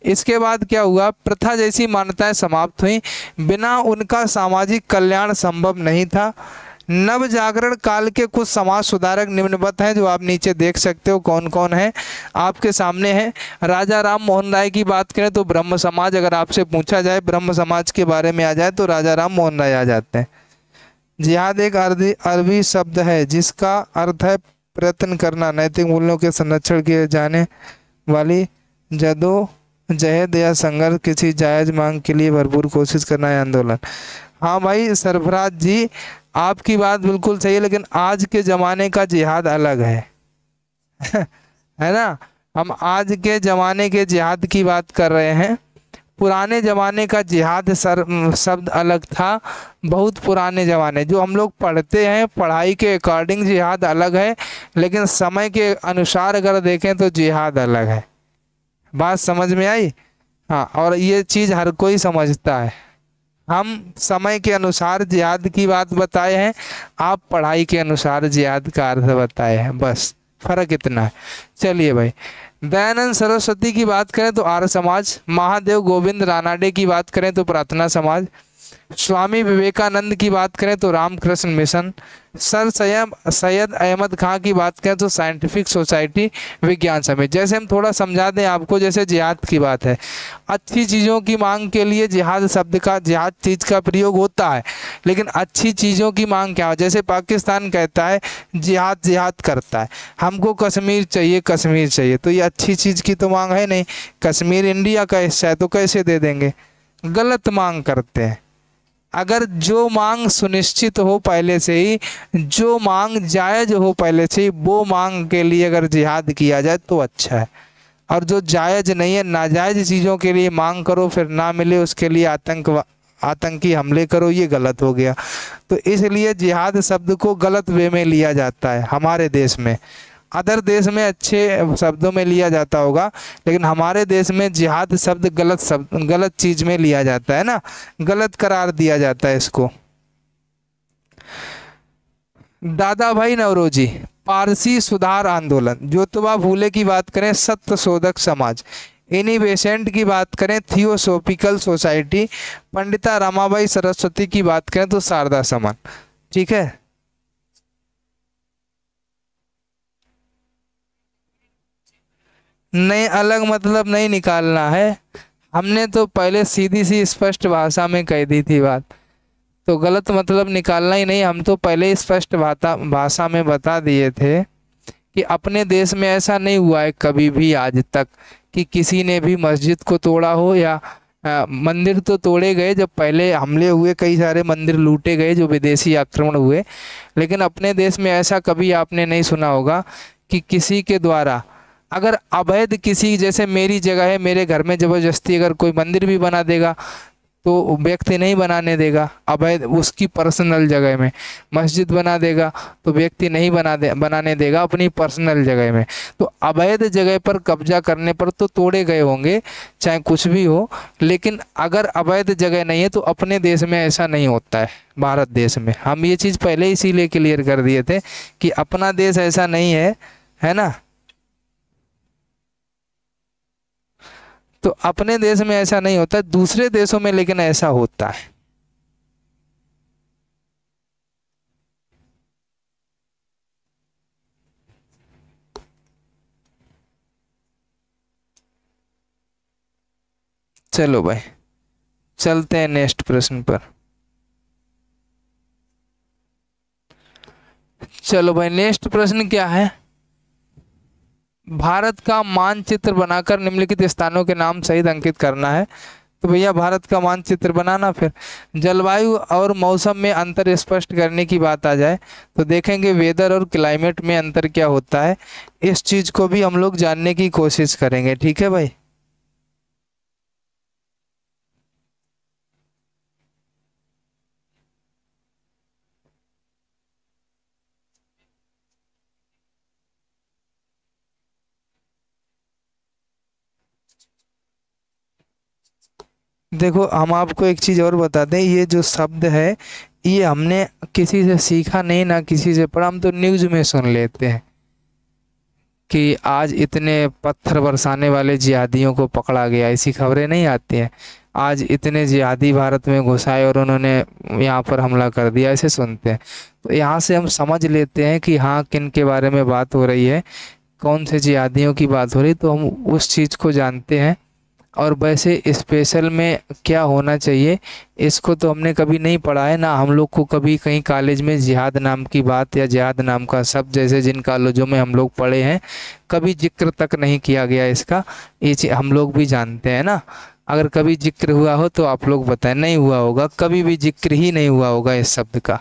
इसके बाद क्या हुआ, प्रथा जैसी मान्यताएं समाप्त हुई, बिना उनका सामाजिक कल्याण संभव नहीं था। नव जागरण काल के कुछ समाज सुधारक निम्नवत हैं, जो आप नीचे देख सकते हो कौन कौन है, आपके सामने है। राजा राम मोहन राय की बात करें तो ब्रह्म समाज, अगर आपसे पूछा जाए ब्रह्म समाज के बारे में आ जाए तो राजा राम मोहन राय आ जाते हैं। जिहाद एक अरबी शब्द है जिसका अर्थ है प्रयत्न करना, नैतिक मूल्यों के संरक्षण किए जाने वाली जदोजहद या संघर्ष, किसी जायज मांग के लिए भरपूर कोशिश करना है, आंदोलन। हाँ भाई सरफराज जी आपकी बात बिल्कुल सही है, लेकिन आज के ज़माने का जिहाद अलग है है ना। हम आज के ज़माने के जिहाद की बात कर रहे हैं, पुराने ज़माने का जिहाद शब्द अलग था, बहुत पुराने ज़माने जो हम लोग पढ़ते हैं, पढ़ाई के अकॉर्डिंग जिहाद अलग है, लेकिन समय के अनुसार अगर देखें तो जिहाद अलग है। बात समझ में आई। हाँ, और ये चीज़ हर कोई समझता है। हम समय के अनुसार जिहाद की बात बताए हैं, आप पढ़ाई के अनुसार जिहाद का अर्थ बताए हैं, बस फर्क इतना है। चलिए भाई दयानंद सरस्वती की बात करें तो आर्य समाज, महादेव गोविंद रानाडे की बात करें तो प्रार्थना समाज, स्वामी विवेकानंद की बात करें तो रामकृष्ण मिशन, सर सैयद अहमद खां की बात करें तो साइंटिफिक सोसाइटी विज्ञान समिति। जैसे हम थोड़ा समझा दें आपको, जैसे जिहाद की बात है, अच्छी चीज़ों की मांग के लिए जिहाद शब्द का, जिहाद चीज़ का प्रयोग होता है, लेकिन अच्छी चीज़ों की मांग क्या हो, जैसे पाकिस्तान कहता है जिहाद जिहाद करता है, हमको कश्मीर चाहिए कश्मीर चाहिए, तो ये अच्छी चीज़ की तो मांग है नहीं, कश्मीर इंडिया का हिस्सा है तो कैसे दे देंगे, गलत मांग करते हैं। अगर जो मांग सुनिश्चित हो पहले से ही, जो मांग जायज़ हो पहले से ही, वो मांग के लिए अगर जिहाद किया जाए तो अच्छा है। और जो जायज़ नहीं है, नाजायज़ चीज़ों के लिए मांग करो फिर ना मिले उसके लिए आतंकी हमले करो, ये गलत हो गया। तो इसलिए जिहाद शब्द को गलत वे में लिया जाता है हमारे देश में। अदर देश में अच्छे शब्दों में लिया जाता होगा, लेकिन हमारे देश में जिहाद शब्द गलत चीज़ में लिया जाता है ना, गलत करार दिया जाता है इसको। दादा भाई नौरोजी, पारसी सुधार आंदोलन, ज्योतिबा फूले की बात करें सत्य शोधक समाज, एनी बेसेंट की बात करें थियोसोफिकल सोसाइटी, पंडिता रमाबाई सरस्वती की बात करें तो शारदा समान। ठीक है। नहीं, अलग मतलब नहीं निकालना है। हमने तो पहले सीधी सी स्पष्ट भाषा में कह दी थी बात, तो गलत मतलब निकालना ही नहीं। हम तो पहले ही स्पष्ट भाषा में बता दिए थे कि अपने देश में ऐसा नहीं हुआ है कभी भी आज तक कि किसी ने भी मस्जिद को तोड़ा हो, या मंदिर तो तोड़े गए जब पहले हमले हुए, कई सारे मंदिर लूटे गए जो विदेशी आक्रमण हुए, लेकिन अपने देश में ऐसा कभी आपने नहीं सुना होगा कि किसी के द्वारा अगर अवैध किसी, जैसे मेरी जगह है, मेरे घर में जबरदस्ती अगर कोई मंदिर भी बना देगा तो व्यक्ति नहीं बनाने देगा। अवैध उसकी पर्सनल जगह में मस्जिद बना देगा तो व्यक्ति नहीं बनाने देगा अपनी पर्सनल जगह में। तो अवैध जगह पर कब्जा करने पर तो तोड़े गए होंगे, चाहे कुछ भी हो, लेकिन अगर अवैध जगह नहीं है तो अपने देश में ऐसा नहीं होता है। भारत देश में हम ये चीज़ पहले इसीलिए क्लियर कर दिए थे कि अपना देश ऐसा नहीं है ना। तो अपने देश में ऐसा नहीं होता, दूसरे देशों में लेकिन ऐसा होता है। चलो भाई, चलते हैं नेक्स्ट प्रश्न पर। चलो भाई, नेक्स्ट प्रश्न क्या है? भारत का मानचित्र बनाकर निम्नलिखित स्थानों के नाम सहित अंकित करना है। तो भैया भारत का मानचित्र बनाना। फिर जलवायु और मौसम में अंतर स्पष्ट करने की बात आ जाए तो देखेंगे वेदर और क्लाइमेट में अंतर क्या होता है, इस चीज को भी हम लोग जानने की कोशिश करेंगे। ठीक है भाई। देखो, हम आपको एक चीज और बता दें, ये जो शब्द है ये हमने किसी से सीखा नहीं, ना किसी से पढ़ा, हम तो न्यूज में सुन लेते हैं कि आज इतने पत्थर बरसाने वाले जिहादियों को पकड़ा गया, ऐसी खबरें नहीं आती हैं। आज इतने जिहादी भारत में घुस आए और उन्होंने यहाँ पर हमला कर दिया, ऐसे सुनते हैं। तो यहाँ से हम समझ लेते हैं कि हाँ, किन के बारे में बात हो रही है, कौन से जिहादियों की बात हो रही, तो हम उस चीज़ को जानते हैं। और वैसे स्पेशल में क्या होना चाहिए इसको तो हमने कभी नहीं पढ़ा है ना, हम लोग को कभी कहीं कॉलेज में जिहाद नाम की बात या जिहाद नाम का शब्द जैसे जिन कॉलेजों में हम लोग पढ़े हैं कभी जिक्र तक नहीं किया गया इसका। ये चीज हम लोग भी जानते हैं ना। अगर कभी जिक्र हुआ हो तो आप लोग बताएं, नहीं हुआ होगा, कभी भी जिक्र ही नहीं हुआ होगा इस शब्द का,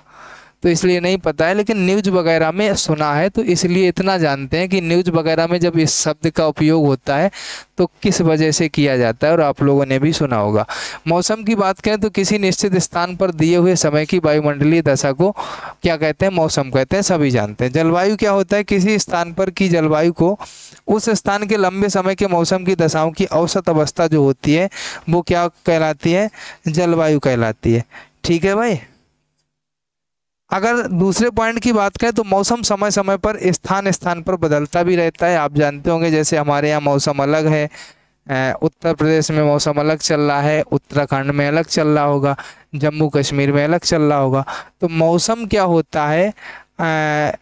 तो इसलिए नहीं पता है। लेकिन न्यूज वगैरह में सुना है तो इसलिए इतना जानते हैं कि न्यूज वगैरह में जब इस शब्द का उपयोग होता है तो किस वजह से किया जाता है, और आप लोगों ने भी सुना होगा। मौसम की बात करें तो किसी निश्चित स्थान पर दिए हुए समय की वायुमंडलीय दशा को क्या कहते हैं? मौसम कहते हैं, सभी जानते हैं। जलवायु क्या होता है? किसी स्थान पर की जलवायु को उस स्थान के लंबे समय के मौसम की दशाओं की औसत अवस्था जो होती है वो क्या कहलाती है? जलवायु कहलाती है। ठीक है भाई। अगर दूसरे पॉइंट की बात करें तो मौसम समय समय पर स्थान स्थान पर बदलता भी रहता है, आप जानते होंगे। जैसे हमारे यहाँ मौसम अलग है, उत्तर प्रदेश में मौसम अलग चल रहा है, उत्तराखंड में अलग चल रहा होगा, जम्मू कश्मीर में अलग चल रहा होगा। तो मौसम क्या होता है?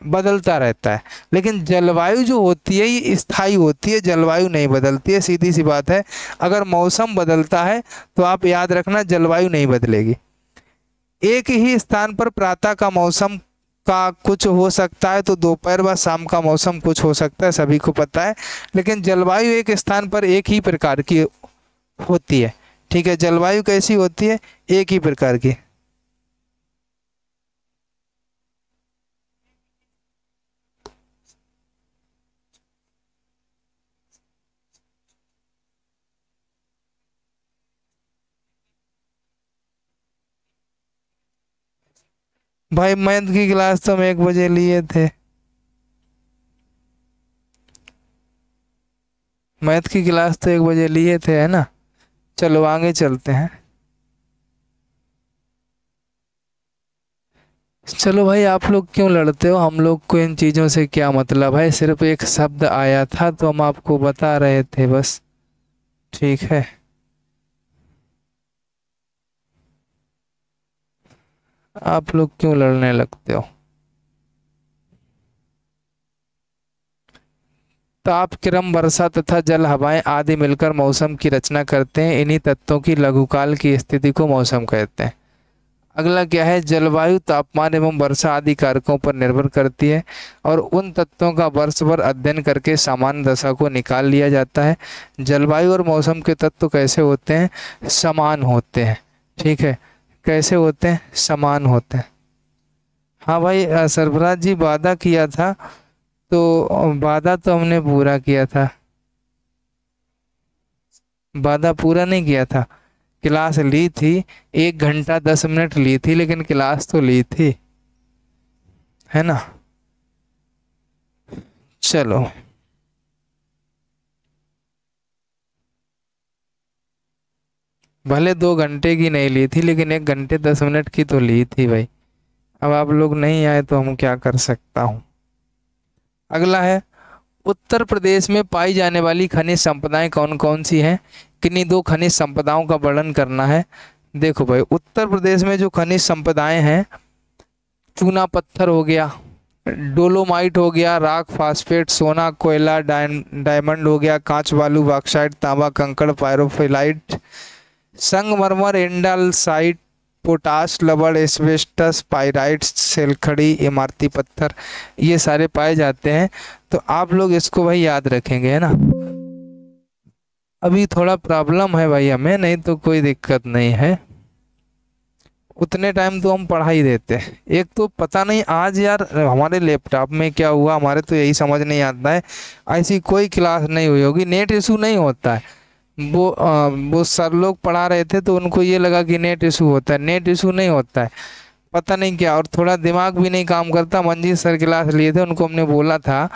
बदलता रहता है। लेकिन जलवायु जो होती है ये स्थायी होती है, जलवायु नहीं बदलती है, सीधी सी बात है। अगर मौसम बदलता है तो आप याद रखना जलवायु नहीं बदलेगी। एक ही स्थान पर प्रातः का मौसम का कुछ हो सकता है तो दोपहर व शाम का मौसम कुछ हो सकता है, सभी को पता है। लेकिन जलवायु एक स्थान पर एक ही प्रकार की होती है। ठीक है, जलवायु कैसी होती है? एक ही प्रकार की। भाई मैथ की क्लास तो हम 1 बजे लिए थे। मैथ की क्लास तो 1 बजे लिए थे, है ना। चलो आगे चलते हैं। चलो भाई, आप लोग क्यों लड़ते हो? हम लोग को इन चीज़ों से क्या मतलब है? सिर्फ एक शब्द आया था तो हम आपको बता रहे थे बस। ठीक है, आप लोग क्यों लड़ने लगते हो? ताप, क्रम, वर्षा तथा जल, हवाएं आदि मिलकर मौसम की रचना करते हैं। इन्हीं तत्वों की लघुकाल की स्थिति को मौसम कहते हैं। अगला क्या है? जलवायु तापमान एवं वर्षा आदि कारकों पर निर्भर करती है और उन तत्वों का वर्ष भर अध्ययन करके सामान्य दशा को निकाल लिया जाता है। जलवायु और मौसम के तत्व कैसे होते हैं? समान होते हैं। ठीक है, कैसे होते हैं? समान होते हैं। हाँ भाई, सरफराज जी, वादा किया था तो वादा तो हमने पूरा किया था। वादा पूरा नहीं किया था। क्लास ली थी, 1 घंटा 10 मिनट ली थी, लेकिन क्लास तो ली थी, है ना? चलो, भले 2 घंटे की नहीं ली थी, लेकिन 1 घंटे 10 मिनट की तो ली थी भाई। अब आप लोग नहीं आए तो हम क्या कर सकता हूँ। अगला है, उत्तर प्रदेश में पाई जाने वाली खनिज संपदाएं कौन कौन सी हैं? किन्हीं दो खनिज संपदाओं का वर्णन करना है। देखो भाई, उत्तर प्रदेश में जो खनिज संपदाएं हैं, चूना पत्थर हो गया, डोलोमाइट हो गया, राक फास्फेट, सोना, कोयला, डायमंड हो गया, कांच बालू, बॉक्साइट, तांबा कंकड़, पायरोफिलाइट, संगमरमर, इंडालसाइट, पोटाश, लवण, एस्बेस्टस, पाइराइट, सेलखड़ी, इमारती पत्थर, ये सारे पाए जाते हैं। तो आप लोग इसको भाई याद रखेंगे, है ना? अभी थोड़ा प्रॉब्लम है भाई हमें, नहीं तो कोई दिक्कत नहीं है। उतने टाइम तो हम पढ़ा ही देते हैं। एक तो पता नहीं आज यार हमारे लैपटॉप में क्या हुआ, हमारे तो यही समझ नहीं आता है। ऐसी कोई क्लास नहीं हुई होगी, नेट इशू नहीं होता है। वो सर लोग पढ़ा रहे थे तो उनको ये लगा कि नेट इशू होता है। नेट इशू नहीं होता है, पता नहीं क्या। और थोड़ा दिमाग भी नहीं काम करता। मंजीत सर क्लास लिए थे, उनको हमने बोला था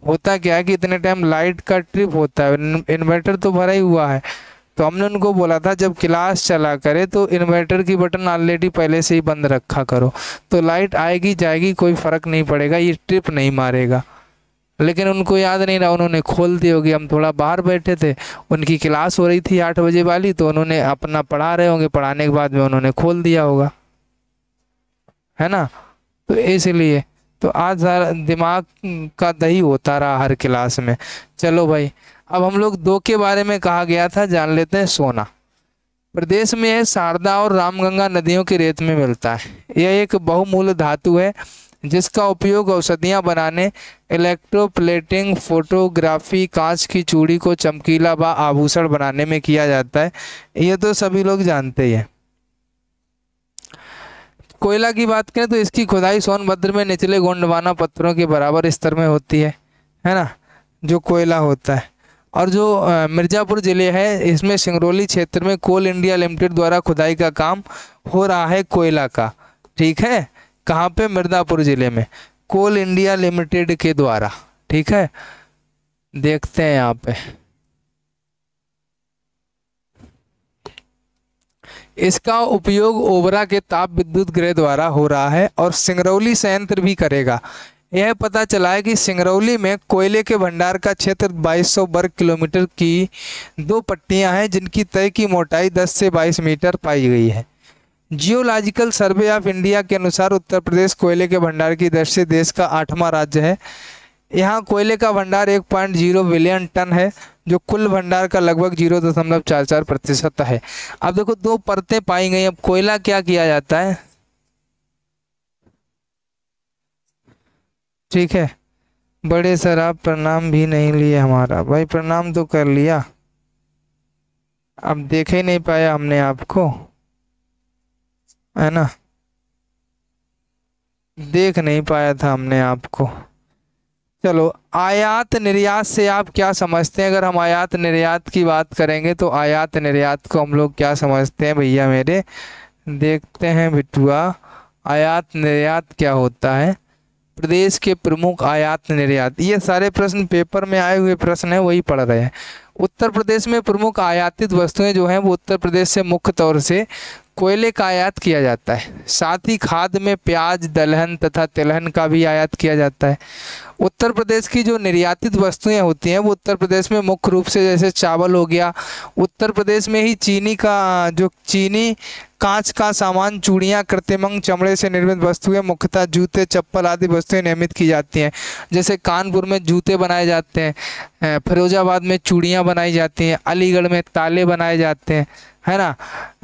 होता क्या है कि इतने टाइम लाइट का ट्रिप होता है, इन्वर्टर तो भरा ही हुआ है। तो हमने उनको बोला था जब क्लास चला करे तो इन्वर्टर की बटन ऑलरेडी पहले से ही बंद रखा करो, तो लाइट आएगी जाएगी कोई फर्क नहीं पड़ेगा, ये ट्रिप नहीं मारेगा। लेकिन उनको याद नहीं रहा, उन्होंने खोल दी होगी। हम थोड़ा बाहर बैठे थे, उनकी क्लास हो रही थी 8 बजे वाली, तो उन्होंने अपना पढ़ा रहे होंगे, पढ़ाने के बाद में उन्होंने खोल दिया होगा, है ना? तो इसलिए तो आज सारा दिमाग का दही होता रहा हर क्लास में। चलो भाई, अब हम लोग दो के बारे में कहा गया था, जान लेते हैं। सोना प्रदेश में है, शारदा और रामगंगा नदियों के रेत में मिलता है। यह एक बहुमूल्य धातु है जिसका उपयोग औषधियाँ बनाने, इलेक्ट्रोप्लेटिंग, फोटोग्राफी, कांच की चूड़ी को चमकीला व आभूषण बनाने में किया जाता है। ये तो सभी लोग जानते ही हैं। कोयला की बात करें तो इसकी खुदाई सोनभद्र में निचले गोंडवाना पत्थरों के बराबर स्तर में होती है ना? जो कोयला होता है। और जो मिर्जापुर जिले है, इसमें सिंगरौली क्षेत्र में कोल इंडिया लिमिटेड द्वारा खुदाई का काम हो रहा है कोयला का। ठीक है, कहाँ पे? मिर्जापुर जिले में कोल इंडिया लिमिटेड के द्वारा। ठीक है, देखते हैं यहाँ पे। इसका उपयोग ओबरा के ताप विद्युत गृह द्वारा हो रहा है और सिंगरौली संयंत्र भी करेगा। यह पता चला है कि सिंगरौली में कोयले के भंडार का क्षेत्र 2200 वर्ग किलोमीटर की 2 पट्टियां हैं, जिनकी तय की मोटाई 10 से 22 मीटर पाई गई है। जियोलॉजिकल सर्वे ऑफ इंडिया के अनुसार उत्तर प्रदेश कोयले के भंडार की दृष्टि से देश का 8वां राज्य है। यहाँ कोयले का भंडार 1.0 बिलियन टन है, जो कुल भंडार का लगभग 0.44% है। अब देखो, 2 परतें पाई गई। अब कोयला क्या किया जाता है? ठीक है, बड़े सर आप प्रणाम भी नहीं लिए हमारा। भाई प्रणाम तो कर लिया, अब देख ही नहीं पाया हमने आपको, है ना? देख नहीं पाया था हमने आपको। चलो, आयात निर्यात से आप क्या समझते हैं? अगर हम आयात निर्यात की बात करेंगे तो आयात निर्यात को हम लोग क्या समझते हैं भैया मेरे? देखते हैं बिटुआ, आयात निर्यात क्या होता है। प्रदेश के प्रमुख आयात निर्यात, ये सारे प्रश्न पेपर में आए हुए प्रश्न हैं, वही पढ़ रहे हैं। उत्तर प्रदेश में प्रमुख आयातित वस्तुएं जो हैं वो उत्तर प्रदेश से मुख्य तौर से कोयले का आयात किया जाता है। साथ ही खाद में प्याज, दलहन तथा तिलहन का भी आयात किया जाता है। उत्तर प्रदेश की जो निर्यातित वस्तुएं होती हैं वो उत्तर प्रदेश में मुख्य रूप से जैसे चावल हो गया, उत्तर प्रदेश में ही चीनी, कांच का सामान, चूड़ियाँ, कृत्रिम चमड़े से निर्मित वस्तुएं, मुख्यतः जूते, चप्पल आदि वस्तुएं निर्मित की जाती हैं। जैसे कानपुर में जूते बनाए जाते हैं, फिरोजाबाद में चूड़ियाँ बनाई जाती हैं, अलीगढ़ में ताले बनाए जाते हैं, है ना।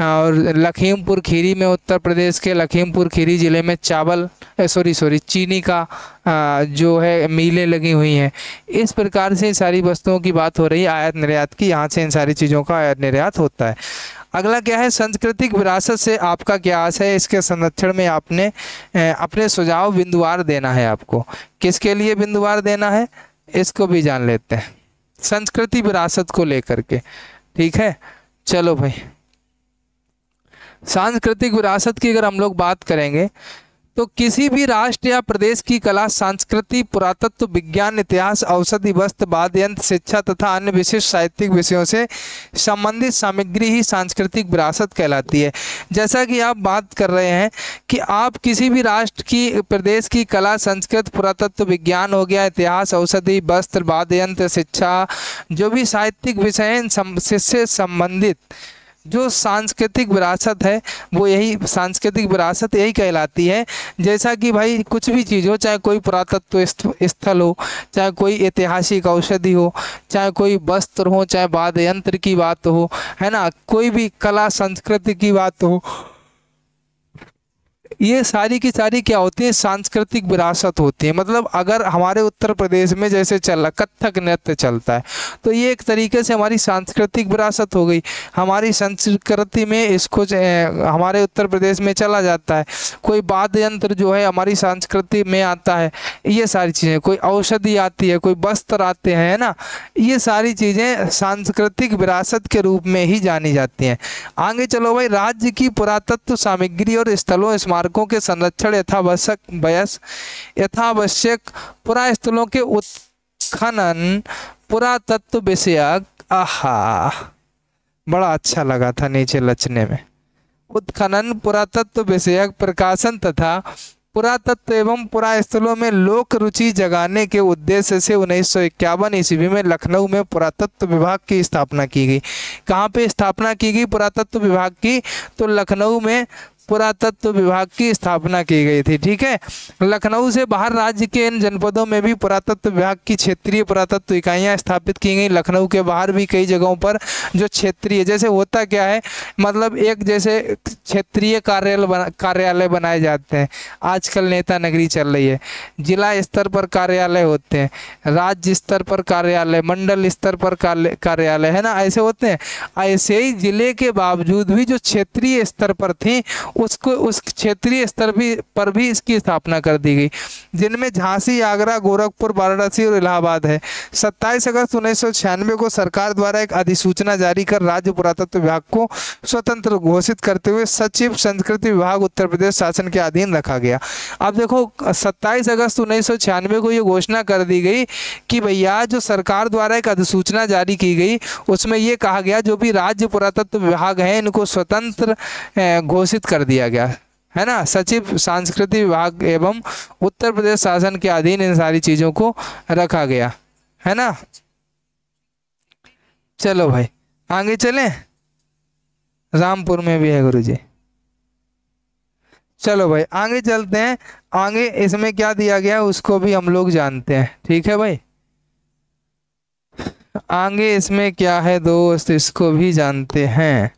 और लखीमपुर खीरी में, उत्तर प्रदेश के लखीमपुर खीरी ज़िले में चीनी का जो है मिलें लगी हुई हैं। इस प्रकार से सारी वस्तुओं की बात हो रही है आयात निर्यात की, यहाँ से इन सारी चीज़ों का आयात निर्यात होता है। अगला क्या है, सांस्कृतिक विरासत से आपका क्या आशय है। इसके संरक्षण में आपने अपने सुझाव बिंदुवार देना है। आपको किसके लिए बिंदुवार देना है, इसको भी जान लेते हैं, संस्कृति विरासत को लेकर के। ठीक है, चलो भाई, सांस्कृतिक विरासत की अगर हम लोग बात करेंगे तो किसी भी राष्ट्र या प्रदेश की कला, संस्कृति, पुरातत्व, विज्ञान, इतिहास, औषधि, वस्त्र, वाद्य यंत्र, शिक्षा तथा अन्य विशिष्ट साहित्यिक विषयों से संबंधित सामग्री ही सांस्कृतिक विरासत कहलाती है। जैसा कि आप बात कर रहे हैं कि आप किसी भी राष्ट्र की, प्रदेश की कला, संस्कृति, पुरातत्व, विज्ञान हो गया, इतिहास, औषधि, वस्त्र, वाद्य यंत्र, शिक्षा, जो भी साहित्यिक विषय हैं से संबंधित जो सांस्कृतिक विरासत है वो यही सांस्कृतिक विरासत यही कहलाती है। जैसा कि भाई कुछ भी चीज़ हो, चाहे कोई पुरातत्व स्थल हो, चाहे कोई ऐतिहासिक औषधि हो, चाहे कोई वस्त्र हो, चाहे वाद्य यंत्र की बात हो, है ना, कोई भी कला संस्कृति की बात हो, ये सारी की सारी क्या होती है, सांस्कृतिक विरासत होती है। मतलब अगर हमारे उत्तर प्रदेश में जैसे कथक नृत्य चलता है तो ये एक तरीके से हमारी सांस्कृतिक विरासत हो गई। हमारी संस्कृति में इसको हमारे उत्तर प्रदेश में चला जाता है। कोई वाद्य यंत्र जो है हमारी संस्कृति में आता है, ये सारी चीज़ें, कोई औषधि आती है, कोई वस्त्र आते हैं, है ना, ये सारी चीज़ें सांस्कृतिक विरासत के रूप में ही जानी जाती हैं। आगे चलो भाई, राज्य की पुरातत्व सामग्री और स्थलों, स्मारकों के संरक्षण यथावश्यक, पुरास्थलों के उत्खनन, पुरातत्व विषयक, आहा बड़ा अच्छा लगा था नीचे लचने में, उत्खनन, पुरातत्व विषयक प्रकाशन तथा पुरातत्व एवं पुरास्थलों में लोक रुचि जगाने के उद्देश्य से 1951 ईस्वी में लखनऊ में पुरातत्व विभाग की स्थापना की गई। कहाँ पे स्थापना की गई पुरातत्व विभाग की, तो लखनऊ में पुरातत्व विभाग की स्थापना की गई थी। ठीक है, लखनऊ से बाहर राज्य के इन जनपदों में भी पुरातत्व विभाग की क्षेत्रीय पुरातत्व इकाइयां स्थापित की गई। लखनऊ के बाहर भी कई जगहों पर जो क्षेत्रीय, जैसे होता क्या है, मतलब एक जैसे क्षेत्रीय कार्यालय बनाए जाते हैं। आजकल नेता नगरी चल रही है, जिला स्तर पर कार्यालय होते हैं, राज्य स्तर पर कार्यालय, मंडल स्तर पर कार्यालय, है ना, ऐसे होते हैं। ऐसे ही जिले के बावजूद भी जो क्षेत्रीय स्तर पर थी उसको उस क्षेत्रीय स्तर पर भी इसकी स्थापना कर दी गई, जिनमें झांसी, आगरा, गोरखपुर, वाराणसी और इलाहाबाद है। 27 अगस्त 1996 को सरकार द्वारा एक अधिसूचना जारी कर राज्य पुरातत्व विभाग को स्वतंत्र घोषित करते हुए सचिव संस्कृति विभाग उत्तर प्रदेश शासन के अधीन रखा गया। अब देखो 27 अगस्त 1996 को ये घोषणा कर दी गई कि भैया जो सरकार द्वारा एक अधिसूचना जारी की गई उसमें ये कहा गया जो भी राज्य पुरातत्व विभाग है इनको स्वतंत्र घोषित कर दिया गया, है ना। सचिव सांस्कृतिक विभाग एवं उत्तर प्रदेश शासन के अधीन इन सारी चीजों को रखा गया, है ना। चलो भाई आगे चलें, रामपुर में भी है गुरुजी। चलो भाई आगे चलते हैं। आगे इसमें क्या दिया गया उसको भी हम लोग जानते हैं। ठीक है भाई, आगे इसमें क्या है दोस्त, इसको भी जानते हैं।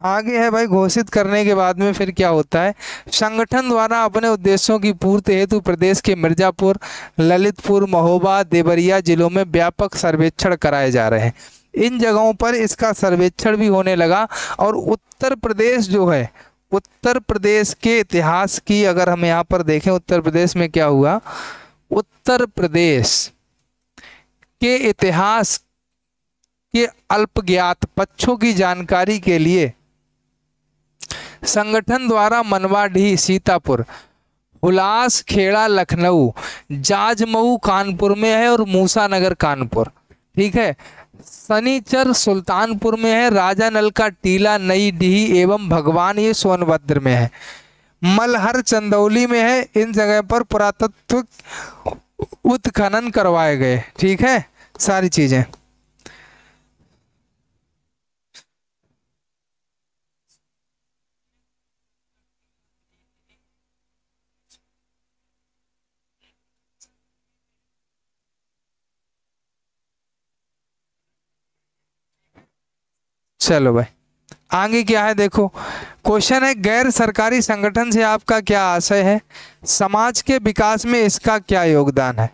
आगे है भाई, घोषित करने के बाद में फिर क्या होता है, संगठन द्वारा अपने उद्देश्यों की पूर्ति हेतु प्रदेश के मिर्जापुर, ललितपुर, महोबा, देवरिया जिलों में व्यापक सर्वेक्षण कराए जा रहे हैं। इन जगहों पर इसका सर्वेक्षण भी होने लगा। और उत्तर प्रदेश जो है, उत्तर प्रदेश के इतिहास की अगर हम यहाँ पर देखें, उत्तर प्रदेश में क्या हुआ, उत्तर प्रदेश के इतिहास के अल्पज्ञात पक्षों की जानकारी के लिए संगठन द्वारा मनवाडीह, सीतापुर, हुलास खेड़ा लखनऊ, जाजमऊ कानपुर में है और मूसा नगर कानपुर। ठीक है। शनिचर सुल्तानपुर में है, राजा नल का टीला नई डीही एवं भगवान ये सोनभद्र में है, मलहर चंदौली में है। इन जगह पर पुरातत्व उत्खनन करवाए गए। ठीक है, सारी चीजें। चलो भाई, आगे क्या है देखो। क्वेश्चन है, गैर सरकारी संगठन से आपका क्या आशय है, समाज के विकास में इसका क्या योगदान है।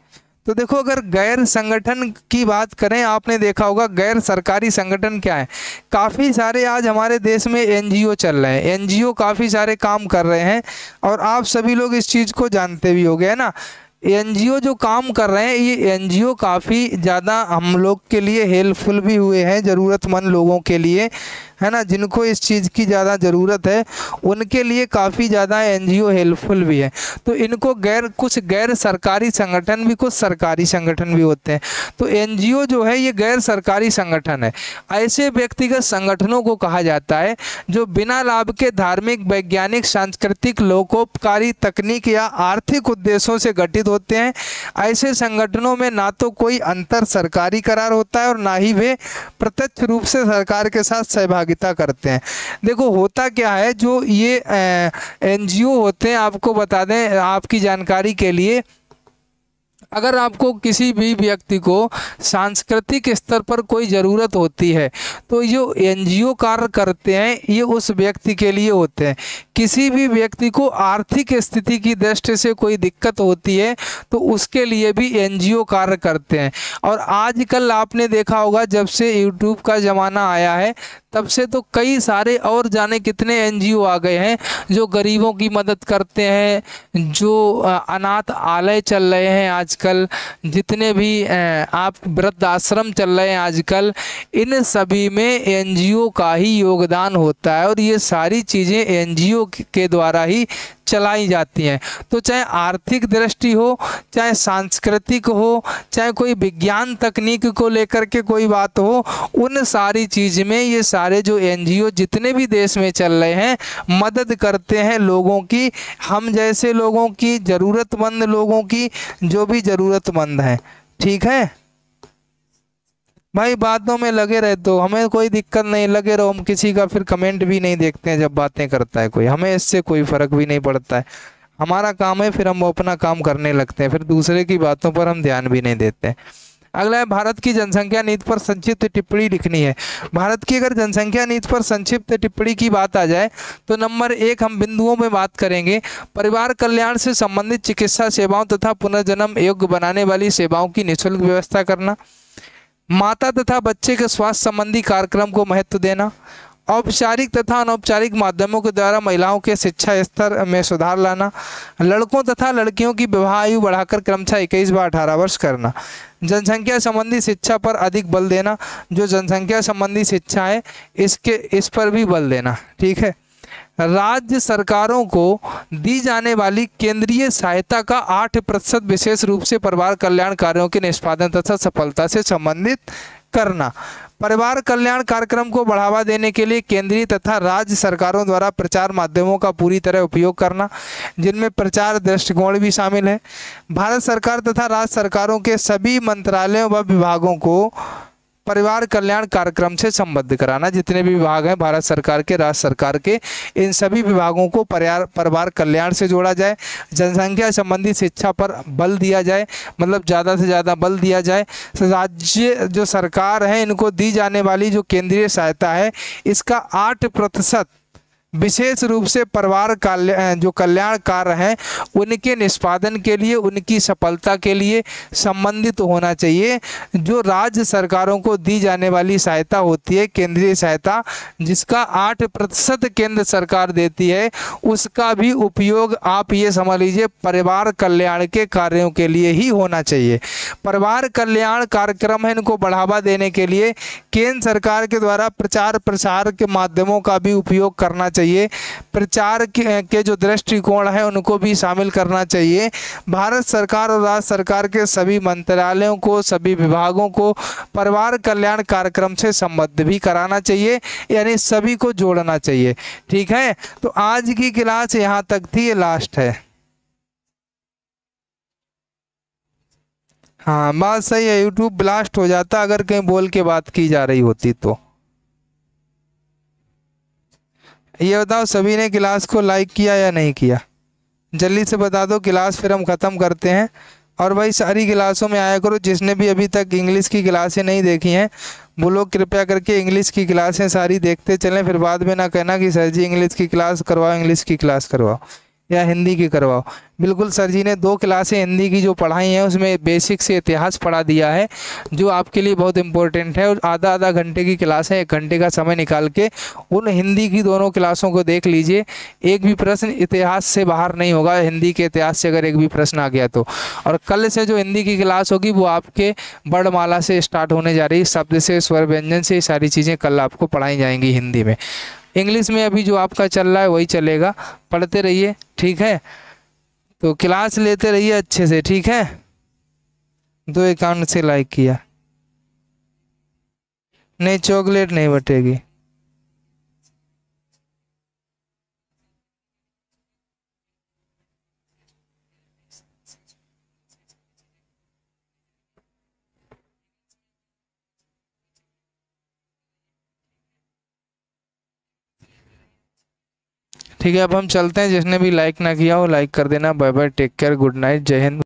तो देखो, अगर गैर संगठन की बात करें, आपने देखा होगा गैर सरकारी संगठन क्या है। काफ़ी सारे आज हमारे देश में एनजीओ चल रहे हैं, एनजीओ काफ़ी सारे काम कर रहे हैं, और आप सभी लोग इस चीज़ को जानते भी होंगे, है ना। एनजीओ जो काम कर रहे हैं, ये एनजीओ काफ़ी ज़्यादा हम लोग के लिए हेल्पफुल भी हुए हैं, ज़रूरतमंद लोगों के लिए, है ना, जिनको इस चीज़ की ज़्यादा ज़रूरत है उनके लिए काफ़ी ज़्यादा एनजीओ हेल्पफुल भी है। तो इनको कुछ गैर सरकारी संगठन भी, कुछ सरकारी संगठन भी होते हैं। तो एनजीओ जो है ये गैर सरकारी संगठन है। ऐसे व्यक्तिगत संगठनों को कहा जाता है जो बिना लाभ के धार्मिक, वैज्ञानिक, सांस्कृतिक, लोकोपकारी, तकनीक या आर्थिक उद्देश्यों से गठित होते हैं। ऐसे संगठनों में ना तो कोई अंतर सरकारी करार होता है और ना ही वे प्रत्यक्ष रूप से सरकार के साथ सहभागिता करते हैं। देखो होता क्या है, जो ये एनजीओ होते हैं, आपको बता दें आपकी जानकारी के लिए, अगर आपको किसी भी व्यक्ति को सांस्कृतिक स्तर पर कोई ज़रूरत होती है तो जो एनजीओ कार्य करते हैं ये उस व्यक्ति के लिए होते हैं। किसी भी व्यक्ति को आर्थिक स्थिति की दृष्टि से कोई दिक्कत होती है तो उसके लिए भी एनजीओ कार्य करते हैं। और आजकल आपने देखा होगा, जब से यूट्यूब का ज़माना आया है तब से तो कई सारे और जाने कितने एनजीओ आ गए हैं जो गरीबों की मदद करते हैं, जो अनाथ आलय चल रहे हैं आजकल, जितने भी आप वृद्ध आश्रम चल रहे हैं आजकल, इन सभी में एनजीओ का ही योगदान होता है और ये सारी चीज़ें एनजीओ के द्वारा ही चलाई जाती हैं। तो चाहे आर्थिक दृष्टि हो, चाहे सांस्कृतिक हो, चाहे कोई विज्ञान तकनीक को लेकर के कोई बात हो, उन सारी चीज़ में ये सारे जो एनजीओ जितने भी देश में चल रहे हैं मदद करते हैं लोगों की, हम जैसे लोगों की, ज़रूरतमंद लोगों की, जो भी ज़रूरतमंद हैं। ठीक है भाई, बातों में लगे रहे तो हमें कोई दिक्कत नहीं, लगे रहो। हम किसी का फिर कमेंट भी नहीं देखते हैं जब बातें करता है कोई, हमें इससे कोई फ़र्क भी नहीं पड़ता है। हमारा काम है, फिर हम अपना काम करने लगते हैं, फिर दूसरे की बातों पर हम ध्यान भी नहीं देते हैं। अगला है, भारत की जनसंख्या नीति पर संक्षिप्त टिप्पणी लिखनी है। भारत की अगर जनसंख्या नीति पर संक्षिप्त टिप्पणी की बात आ जाए तो नंबर 1 हम बिंदुओं में बात करेंगे। परिवार कल्याण से संबंधित चिकित्सा सेवाओं तथा पुनर्जन्म योग्य बनाने वाली सेवाओं की निःशुल्क व्यवस्था करना, माता तथा बच्चे के स्वास्थ्य संबंधी कार्यक्रम को महत्व देना, औपचारिक तथा अनौपचारिक माध्यमों के द्वारा महिलाओं के शिक्षा स्तर में सुधार लाना, लड़कों तथा लड़कियों की विवाह आयु बढ़ाकर क्रमशः 21 व 18 वर्ष करना, जनसंख्या संबंधी शिक्षा पर अधिक बल देना, जो जनसंख्या संबंधी शिक्षा है इस पर भी बल देना। ठीक है, राज्य सरकारों को दी जाने वाली केंद्रीय सहायता का 8% विशेष रूप से परिवार कल्याण कार्यों के निष्पादन तथा सफलता से संबंधित करना। परिवार कल्याण कार्यक्रम को बढ़ावा देने के लिए केंद्रीय तथा राज्य सरकारों द्वारा प्रचार माध्यमों का पूरी तरह उपयोग करना, जिनमें प्रचार दृष्टिकोण भी शामिल है। भारत सरकार तथा राज्य सरकारों के सभी मंत्रालयों व विभागों को परिवार कल्याण कार्यक्रम से संबद्ध कराना। जितने भी विभाग हैं भारत सरकार के, राज्य सरकार के, इन सभी विभागों को परिवार कल्याण से जोड़ा जाए। जनसंख्या संबंधी शिक्षा पर बल दिया जाए, मतलब ज़्यादा से ज़्यादा बल दिया जाए। राज्य जो सरकार है इनको दी जाने वाली जो केंद्रीय सहायता है इसका 8% विशेष रूप से परिवार जो कल्याण कार्य हैं उनके निष्पादन के लिए, उनकी सफलता के लिए संबंधित होना चाहिए। जो राज्य सरकारों को दी जाने वाली सहायता होती है, केंद्रीय सहायता, जिसका 8% केंद्र सरकार देती है, उसका भी उपयोग आप ये समझ लीजिए परिवार कल्याण के कार्यों के लिए ही होना चाहिए। परिवार कल्याण कार्यक्रम है, इनको बढ़ावा देने के लिए केंद्र सरकार के द्वारा प्रचार प्रसार के माध्यमों का भी उपयोग करना चाहिए। चाहिए, प्रचार के जो दृष्टिकोण है उनको भी शामिल करना चाहिए। भारत सरकार और राज्य सरकार के सभी मंत्रालयों को, सभी विभागों को परिवार कल्याण कार्यक्रम से संबद्ध भी कराना चाहिए, यानी सभी को जोड़ना चाहिए। ठीक है, तो आज की क्लास यहाँ तक थी, ये लास्ट है। हाँ बात सही है, यूट्यूब ब्लास्ट हो जाता अगर कहीं बोल के बात की जा रही होती तो। ये बताओ सभी ने क्लास को लाइक किया या नहीं किया, जल्दी से बता दो, क्लास फिर हम ख़त्म करते हैं। और भाई सारी क्लासों में आया करो, जिसने भी अभी तक इंग्लिश की क्लासें नहीं देखी हैं वो लोग कृपया करके इंग्लिश की क्लासें सारी देखते चलें, फिर बाद में ना कहना कि सर जी इंग्लिश की क्लास करवाओ, इंग्लिश की क्लास करवाओ या हिंदी की करवाओ। बिल्कुल सर जी ने 2 क्लासें हिंदी की जो पढ़ाई हैं उसमें बेसिक से इतिहास पढ़ा दिया है, जो आपके लिए बहुत इंपॉर्टेंट है। और आधा आधा घंटे की क्लास है, 1 घंटे का समय निकाल के उन हिंदी की दोनों क्लासों को देख लीजिए। एक भी प्रश्न इतिहास से बाहर नहीं होगा, हिंदी के इतिहास से अगर एक भी प्रश्न आ गया तो। और कल से जो हिंदी की क्लास होगी वो आपके वर्णमाला से स्टार्ट होने जा रही है, शब्द से, स्वर व्यंजन से, सारी चीज़ें कल आपको पढ़ाई जाएंगी हिंदी में। इंग्लिश में अभी जो आपका चल रहा है वही चलेगा, पढ़ते रहिए। ठीक है, तो क्लास लेते रहिए अच्छे से। ठीक है, 2 अकाउंट से लाइक किया, नहीं चॉकलेट नहीं बटेगी। ठीक है, अब हम चलते हैं, जिसने भी लाइक ना किया हो लाइक कर देना। Bye bye, take care, good night, Jai Hind.